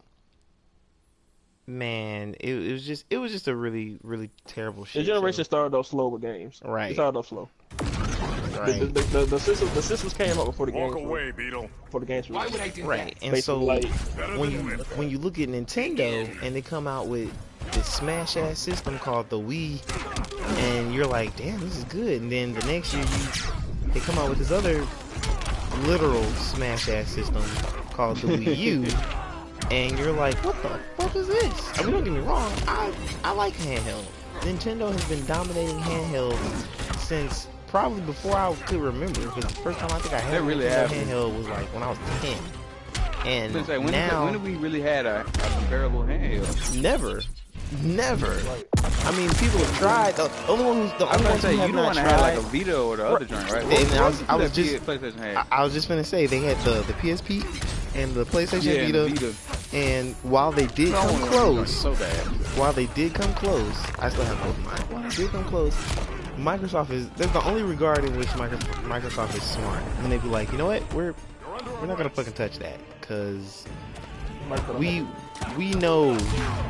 man, it was just a really, really terrible shit. The generation started off slow with games. Right. It started off slow. Right. The systems came out before the games. Walk away, Beetle. Before the games. Why would I do Right. that? And basically, so like, when you look at Nintendo and they come out with this smash ass system called the Wii, and you're like, damn, this is good. And then the next year they come out with this other literal smash ass system called the Wii U, and you're like, what the fuck is this? I mean, don't get me wrong, I like handheld. Nintendo has been dominating handheld since probably before I could remember, because the first time I think I had a handheld was like when I was 10. And when have we really had a comparable handheld? Never. I mean, people have tried. The only one who have not tried, had like a Vita or the other joint, right? And I was just PlayStation gonna say they had the PSP and the PlayStation Vita. And while they did come close, while they did come close, I still have both of mine. While they did come close, there's the only regard in which Microsoft is smart. When they be like, you know what, we're not gonna fucking touch that, because we know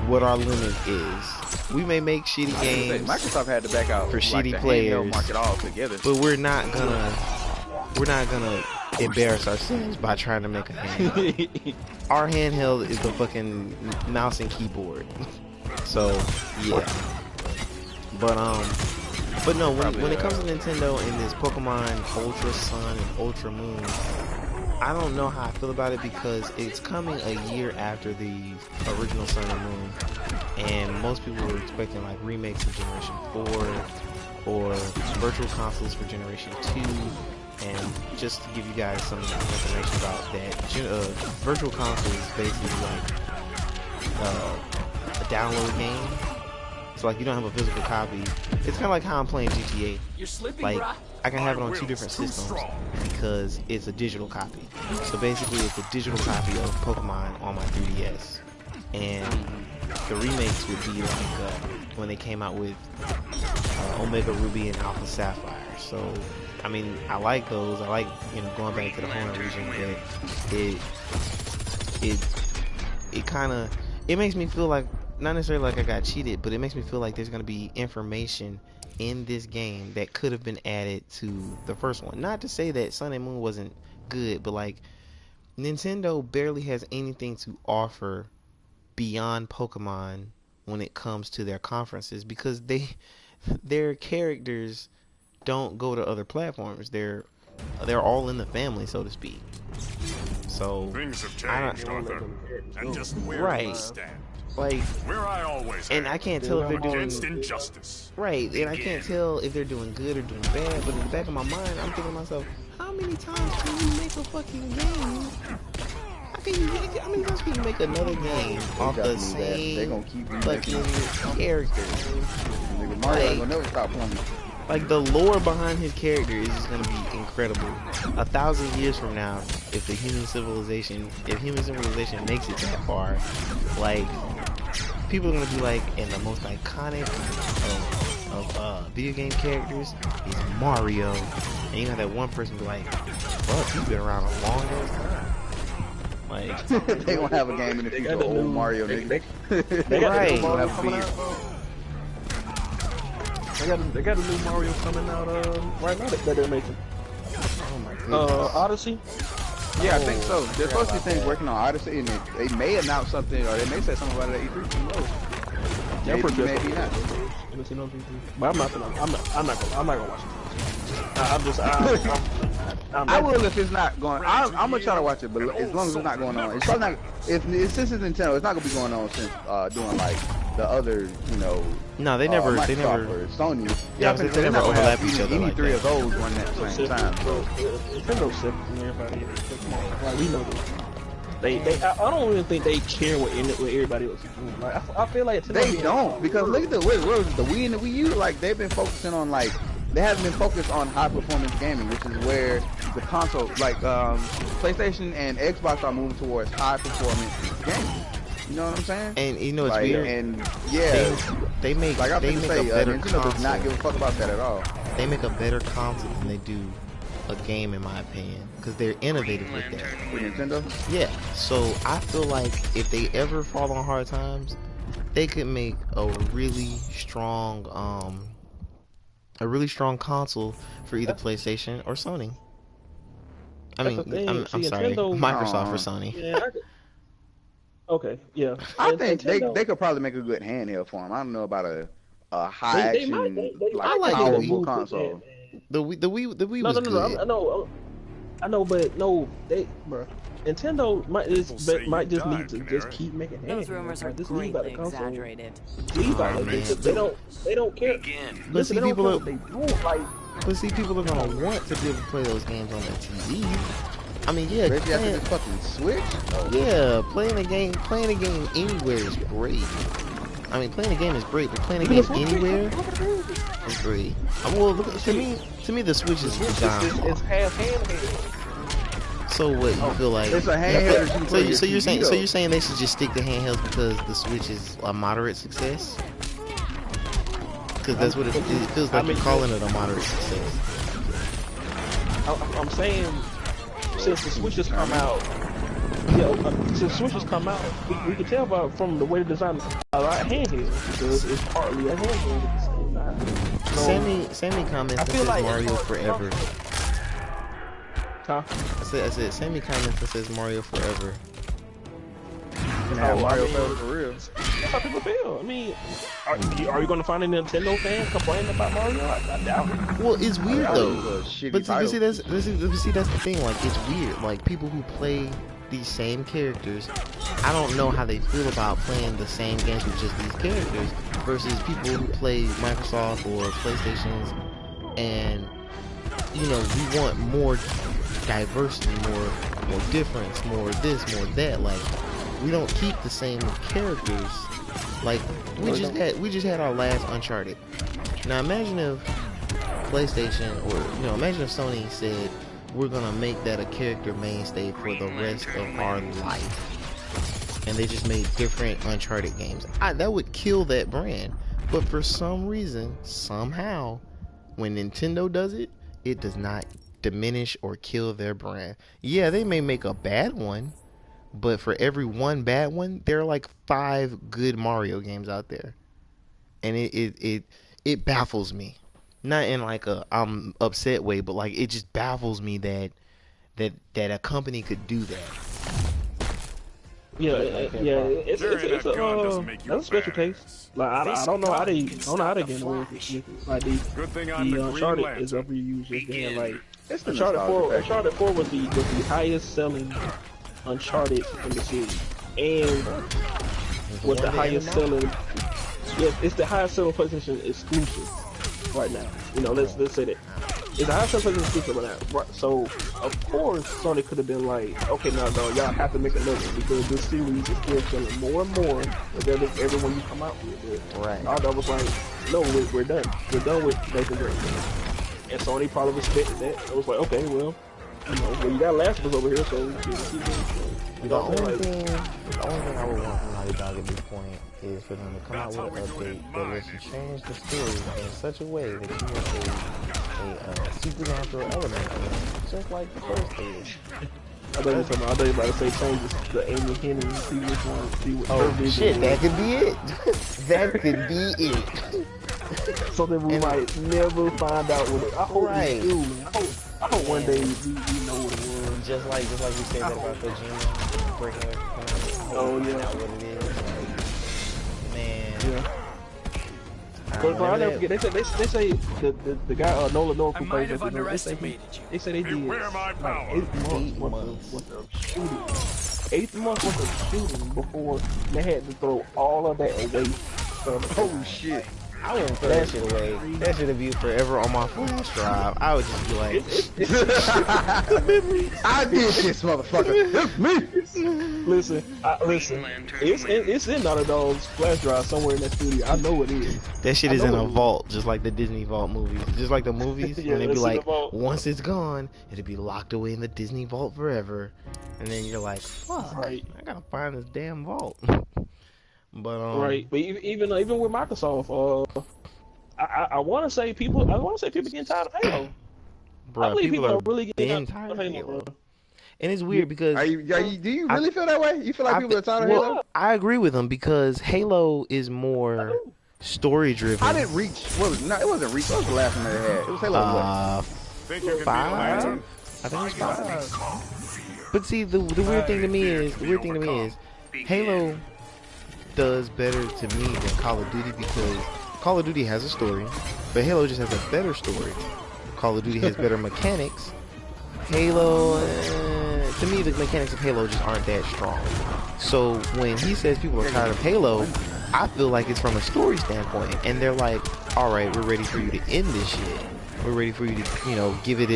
what our limit is. We may make shitty games. Microsoft had to back out for shitty the players, market altogether. but we're not gonna embarrass ourselves by trying to make a handheld. Our handheld is the fucking mouse and keyboard. So yeah, but no, when it comes to Nintendo and this Pokemon Ultra Sun and Ultra Moon, I don't know how I feel about it, because it's coming a year after the original Sun and Moon, and most people were expecting like remakes of Generation 4 or virtual consoles for Generation 2. And just to give you guys some information about that, virtual console is basically like a download game. So like you don't have a physical copy. It's kind of like how I'm playing GTA. You're slipping, like bro. I can have it on 2 different systems because it's a digital copy. So basically it's a digital copy of Pokemon on my 3DS. And the remakes would be like when they came out with Omega Ruby and Alpha Sapphire. So I mean, I like those. I like, going back to the Hoenn region, but it makes me feel like, not necessarily like I got cheated, but it makes me feel like there's going to be information in this game that could have been added to the first one. Not to say that Sun and Moon wasn't good, but like Nintendo barely has anything to offer beyond Pokemon when it comes to their conferences, because their characters don't go to other platforms. They're all in the family, so to speak. So Things have changed, Arthur. And just where right. stand. Like, Where I always and I can't tell if they're doing against injustice. right, and I can't tell if they're doing good or doing bad. But in the back of my mind, I'm thinking to myself, how many times can you make a fucking game? How many times can you make another game off the same fucking characters? Mario will never stop playing. Like, the lore behind his character is just gonna be incredible. 1,000 years from now, if human civilization makes it that far, like, people are gonna be like, and the most iconic of video game characters is Mario. And you have that one person be like, well, he's been around a long ass time. Like, they gonna have a game in the future, old Mario nigga. Right. They got a new Mario coming out right now that they're making. Oh my goodness. Odyssey. Yeah, I think so. They're supposed to be things working on Odyssey, and they may announce something, or they may say something about it at E3. Who knows? Maybe not. But I'm not gonna watch it. I will if it's not going. I'm gonna try to watch it, but as long as it's not going on, it's probably not. Since it's Nintendo, it's not gonna be going on since doing like the other, No, they never. Or Sony. Yeah, they never overlap each other. Any like three that. of those running at the same time. So Nintendo separate from everybody. Like, we know this. I don't even think they care what everybody else is doing. Like, I feel like they don't, because look at the Wii and the Wii U. Like, they've been focusing on they haven't been focused on high performance gaming, which is where the console, like PlayStation and Xbox, are moving towards high performance gaming. You know what I'm saying? And it's like, weird. And yeah, they make like, they make a better Nintendo console. does not give a fuck about that at all. They make a better console than they do a game, in my opinion, because they're innovative with that. With Nintendo? Yeah. So I feel like if they ever fall on hard times, they could make a really strong console for either PlayStation or Sony. I'm sorry, Microsoft for Sony. Yeah, okay, yeah. I think they could probably make a good handheld for them. I don't know about a high action powerful console. The Wii was good. I know, but no, Nintendo might just need to just keep making handhelds. Those rumors are greatly exaggerated. They don't care. But see, people are gonna want to be able to play those games on their TV. I mean, yeah, Reggie after this fucking Switch? Yeah, playing a game anywhere is great. I mean, playing a game is great, but playing a game anywhere is great. Well, to me, the Switch is designed. It's half handheld. So what, you feel like? It's a handheld. So you're saying they should just stick to handhelds because the Switch is a moderate success? Because that's what it feels like. You're calling it a moderate success. I'm saying, since the Switch has come out, we can tell from the way the design is a lot handheld, because it's partly a handheld at the same time. Sammy comments that says Mario Forever. Huh? I said Sammy comments that says Mario Forever. Mario Forever for real. That's how people feel. I mean, are you going to find a Nintendo fan complaining about Mario? I doubt it. Well, it's weird though. But see, that's the thing. Like, it's weird. Like, people who play these same characters, I don't know how they feel about playing the same games with just these characters versus people who play Microsoft or PlayStations, and we want more diversity, more difference, more this, more that. Like, we don't keep the same characters. Like, we just had our last Uncharted. Now imagine if PlayStation or imagine if Sony said, we're gonna make that a character mainstay for the rest of our life, and they just made different Uncharted games. That would kill that brand. But for some reason, somehow, when Nintendo does it, it does not diminish or kill their brand. Yeah, they may make a bad one, but for every one bad one, there are like 5 good Mario games out there, and it baffles me. Not in like a I'm upset way, but like it just baffles me that a company could do that. Yeah, it's a special case. Like, I don't know how they get away with it. Like, the Uncharted is overused again. Like, Uncharted 4 was the highest selling Uncharted in the series, and with the highest selling. Yes, it's the highest selling PlayStation exclusive right now. You know, let's say that. It's the highest selling PlayStation exclusive right now. Right, so of course Sony could have been like, okay, now y'all have to make another one because this series is still selling more and more with every one you come out with. Right. That was like, no, we're done. We're done with Nathan Drake. And Sony probably respected that. It was like, okay, well, you got Last of Us over here, so we can keep going. The only thing I would want from Naughty Dog at this point is for them to come out with an update that lets you change the story in such a way that you have a supernatural element in it, just like the first did. I thought you were about to say change the Amy Henry, see which one, see what her vision shit, is. that could be it. That could be it. Something we might never find out what it. I hope we do. I hope one day we know what it was. Just like we said that about Kojima breaking it. Oh yeah. Not what it is. Man. Yeah. But I never forget. They say the guy Nolan North who plays it. They say they did like 8 months worth of shooting. 8 months worth of shooting before they had to throw all of that away. Oh shit. I wouldn't throw that shit away. That should have been forever on my flash drive. I would just be like, I did this, motherfucker. It's me. Listen. It's in Naughty Dog's flash drive somewhere in that studio. I know it is. that shit is in a vault, just like the Disney Vault movies. Just like the movies, Yeah, and they'd be it's in like, the vault. once it's gone, it'll be locked away in the Disney Vault forever. And then you're like, fuck, Right. I gotta find this damn vault. But Right, but even with Microsoft, I want to say people getting tired of Halo. bro, I believe people are are really getting tired of Halo. Halo. And it's weird because Do you really feel that way? You feel like people are tired of Halo? I agree with them because Halo is more story driven. I didn't reach. It wasn't reach. What was the last one they had? It was Halo. Think you can 5. beat a lantern? I think it's 5. But see, the weird thing to me is Halo does better to me than Call of Duty because Call of Duty has a story, but Halo just has a better story. Call of Duty has better mechanics. Halo, to me, the mechanics of Halo just aren't that strong. So when he says people are tired of Halo, I feel like it's from a story standpoint, and they're like, "All right, we're ready for you to end this shit. We're ready for you to, give it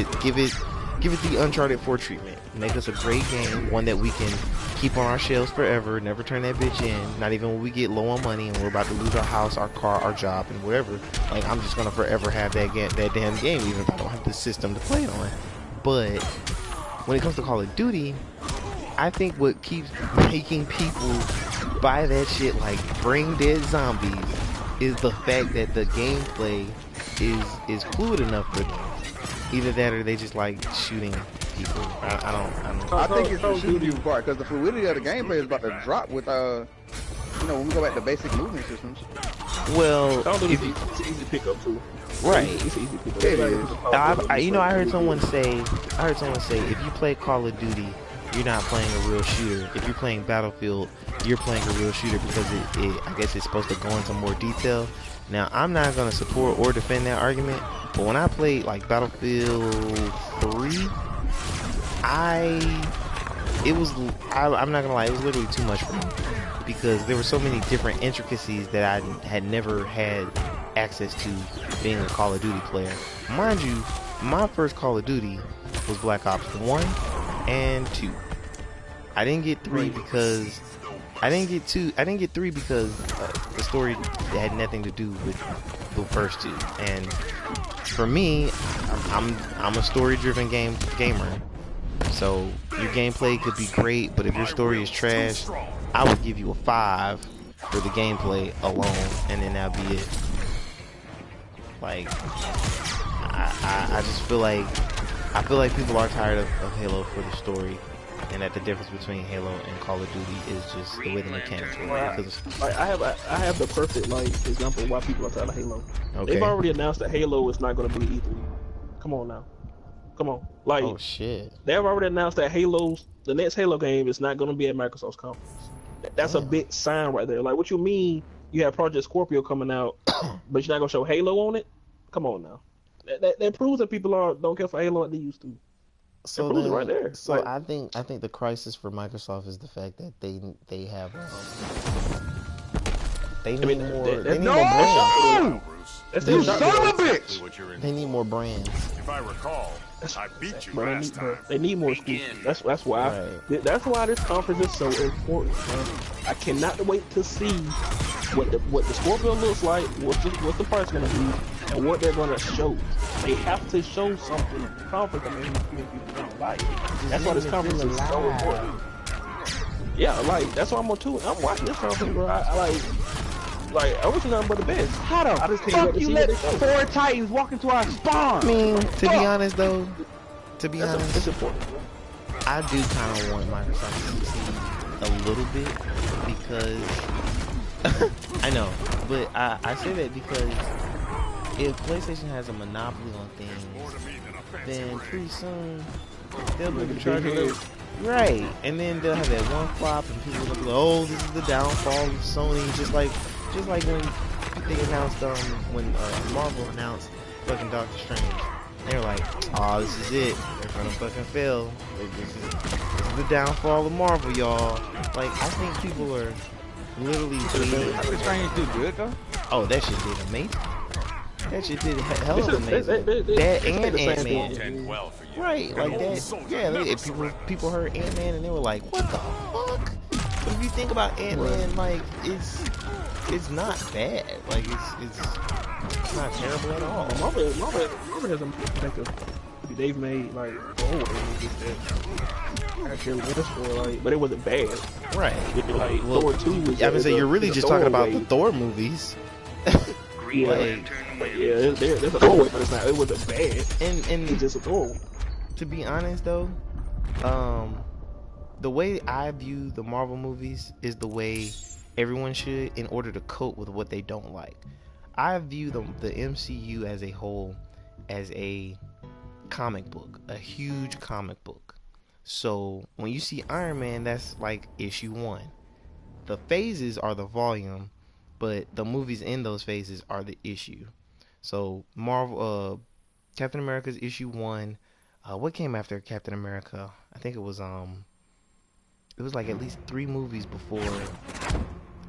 the Uncharted 4 treatment. Make us a great game, one that we can keep on our shelves forever, never turn that bitch in, not even when we get low on money and we're about to lose our house, our car, our job, and whatever. Like, I'm just gonna forever have that damn game, even if I don't have the system to play it on. But when it comes to Call of Duty, I think what keeps making people buy that shit like brain dead zombies is the fact that the gameplay is fluid enough for them. Either that or they just like shooting people. I don't. I think it's the shooting part because the fluidity of the gameplay is about to drop with when we go back to basic movement systems. Well, It's easy to pick up too. right. It's easy to pick up. It is. I heard someone say if you play Call of Duty, you're not playing a real shooter. If you're playing Battlefield, you're playing a real shooter because I guess it's supposed to go into more detail. Now, I'm not going to support or defend that argument, but when I played like Battlefield 3, I'm not going to lie, it was literally too much for me because there were so many different intricacies that I had never had access to being a Call of Duty player. Mind you, my first Call of Duty was Black Ops 1 and 2. I didn't get 3 because the story had nothing to do with the first 2. And for me, I'm a story-driven gamer. So your gameplay could be great, but if your story is trash, I would give you a 5 for the gameplay alone, and then that'll be it. Like, I just feel like people are tired of Halo for the story. And that the difference between Halo and Call of Duty is just the way the mechanics work. I have the perfect example of why people are tired of Halo. Okay. They've already announced that Halo is not going to be E3. Come on now, oh shit! They have already announced that the next Halo game is not going to be at Microsoft's conference. That's a big sign right there. Like, what you mean? You have Project Scorpio coming out, but you're not going to show Halo on it? Come on now. That proves that people don't care for Halo like they used to. So then, right there. So I think the crisis for Microsoft is the fact that they have They need more. They need no! more brands. That's You the son of a bitch! They need more brands. If I recall, I beat you Bro, last time. they need more exclusives. That's why. That's why this conference is so important, bro. I cannot wait to see what the Scorpio looks like, what the part's gonna be, and what they're gonna show. They have to show something in the conference that many people don't like. That's why this conference is so important. Yeah, like that's why I'm watching this conference, bro. I wish nothing but the best. How the I just can't fuck wait to you see let what they show. 4 Titans walk into our spawn? I mean, to be honest though, it's important. I do kind of want Microsoft to succeed a little bit because I know, but I say that because if PlayStation has a monopoly on things, then pretty soon they'll be charging right, and then they'll have that one flop, and people will be like, "Oh, this is the downfall of Sony," just like when they announced when Marvel announced fucking Doctor Strange. They're like, "Oh, this is it. They're gonna fucking fail. This is the downfall of Marvel, y'all." Like, I think people are literally waiting. Doctor Strange do good though. Oh, that shit did amazing. That shit did hell of amazing. That and Ant-Man. Right, like that. Yeah, people heard Ant-Man and they were like, "What the fuck?" But if you think about Ant-Man, like it's not bad. Like it's not terrible at all. Marvel has a like they've made like but it wasn't bad. Right. Like Thor 2 was. I would say you're really just talking about the Thor movies. Yeah, there's a Thor, but it's not. It wasn't bad. And it's just a Thor. To be honest though, the way I view the Marvel movies is the way everyone should in order to cope with what they don't like. I view the MCU as a whole as a comic book, a huge comic book. So when you see Iron Man, that's like issue 1. The phases are the volume, but the movies in those phases are the issue. So Captain America's issue 1. What came after Captain America? I think it was like at least 3 movies before not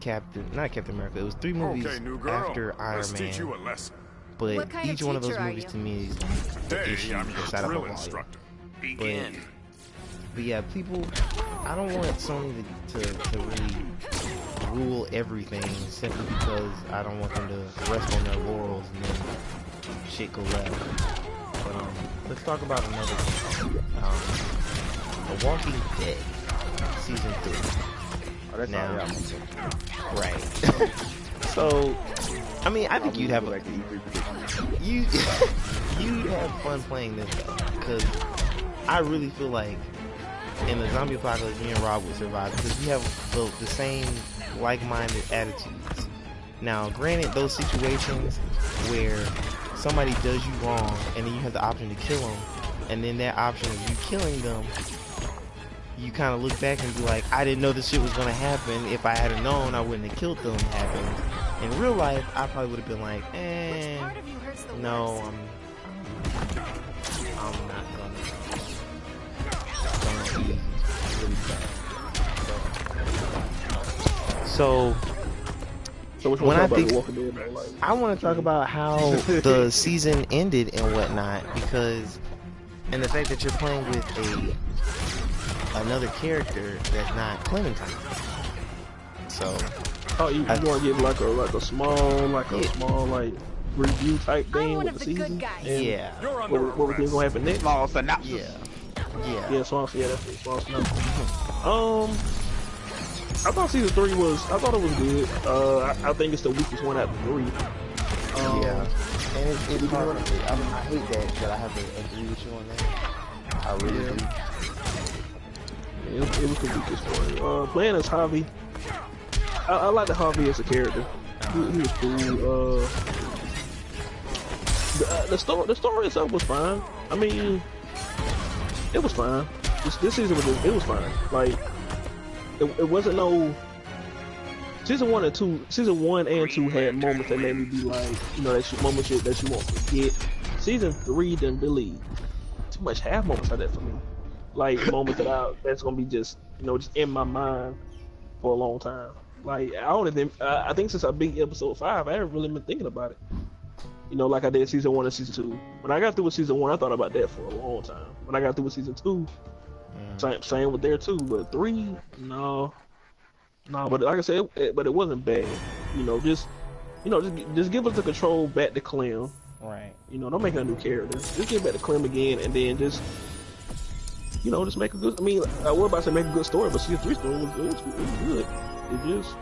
Captain America. It was 3 movies after Iron Man. Teach you a lesson. But each one of those movies to me is like the issue inside of a volume. But yeah, people, I don't want Sony to really rule everything simply because I don't want them to rest on their laurels and then shit go left. But let's talk about another thing. The Walking Dead season 3. Oh, that's now, right. So, I mean, I think you'd have you'd have fun playing this though, because I really feel like in the zombie apocalypse, me and Rob would survive because we have the same like-minded attitudes. Now, granted, those situations where somebody does you wrong and then you have the option to kill them, and then that option of you killing them, you kind of look back and be like, I didn't know this shit was going to happen. If I had known, I wouldn't have killed them. Happened. In real life, I probably would have been like, no, I'm not going to be really bad. So when I think, I want to talk about how the season ended and whatnot, because, and the fact that you're playing with another character that's not Clementine. So, you want to give like a small review type thing with the season? Yeah. What we think gonna happen next? Small synopsis. Yeah, small synopsis. I thought season 3 was. I thought it was good. I think it's the weakest one out of the 3. Yeah. And it's hard. I hate that I have to agree with you on that. I really do. It was the weakest one. Playing as Javi, I like the Javi as a character. He was cool. The story itself was fine. I mean, it was fine. This season was fine. Like, it wasn't no. Season 1 and 2 had moments that made me be like, moments that you won't forget. Season 3 didn't really too much have moments like that for me. Like moments that's gonna be just just in my mind for a long time. Like I think since I beat episode 5, I haven't really been thinking about it. You know, like I did season 1 and season 2. When I got through with season 1, I thought about that for a long time. When I got through with season 2, same with there too. But 3, no. But like I said, but it wasn't bad. You know, just give us the control back to Clem. Right. You know, don't make a new character. Just get back to Clem again, and then just make a good. I mean, I was about to say make a good story, but season 3 story was good. It just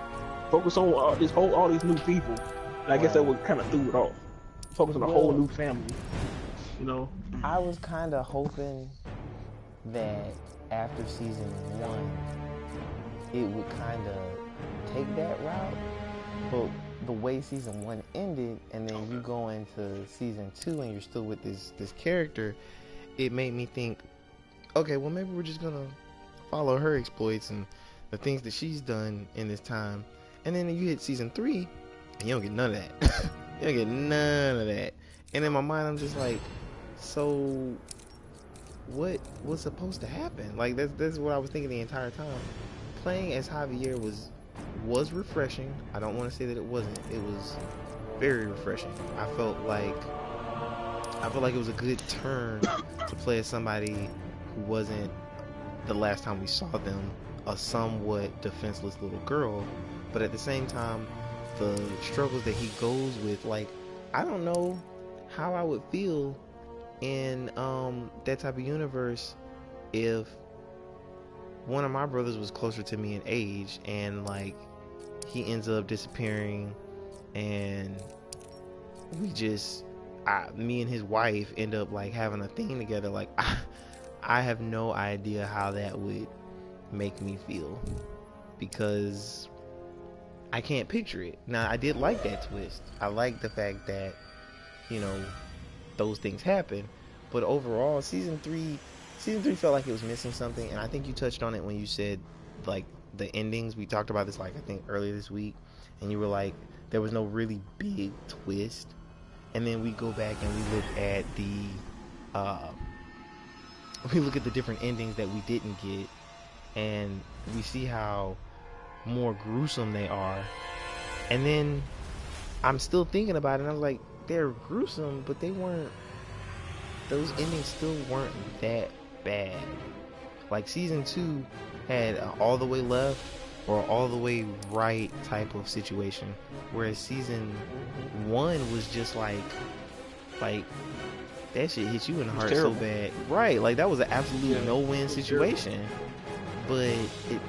focus on all these new people. And I guess that would kind of threw it off. Focus on a whole new family. You know. I was kind of hoping that after season 1, it would kind of take that route, but the way season 1 ended, and then you go into season 2 and you're still with this character, it made me think, okay, well maybe we're just gonna follow her exploits and the things that she's done in this time, and then you hit season 3 and you don't get none of that. You don't get none of that, and in my mind I'm just like, so what's supposed to happen? Like that's what I was thinking the entire time. Playing as Javier was refreshing. I don't want to say that it wasn't. It was very refreshing. I felt like it was a good turn to play as somebody who wasn't, the last time we saw them, a somewhat defenseless little girl, but at the same time the struggles that he goes with, like, I don't know how I would feel in that type of universe if one of my brothers was closer to me in age and like he ends up disappearing and me and his wife end up like having a thing together. Like I have no idea how that would make me feel, because I can't picture it. Now I did like that twist. I like the fact that, you know, those things happen, but overall season 3 felt like it was missing something, and I think you touched on it when you said like the endings. We talked about this like I think earlier this week, and you were like there was no really big twist, and then we go back and we look at the different endings that we didn't get, and we see how more gruesome they are, and then I'm still thinking about it and I was like, they're gruesome, but those endings still weren't that bad. Like season 2 had all the way left or all the way right type of situation, whereas season 1 was just like that shit hit you in the heart so bad, right? Like that was an absolute no-win situation. But it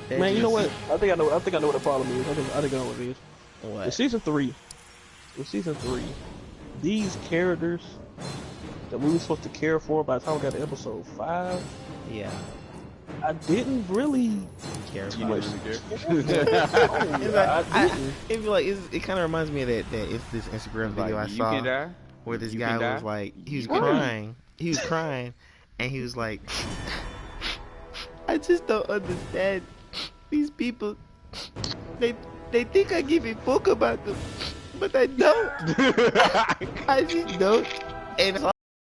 man, you know what? I think I know what the problem is. I think I know what it is. What? In season 3, these characters that we were supposed to care for by the time we got to episode 5, yeah, I didn't really care about. You know, it kind of reminds me of that it's this Instagram video I saw where this guy was like, he was crying, and he was like, I just don't understand these people. They think I give a fuck about them, but I don't. I just don't. And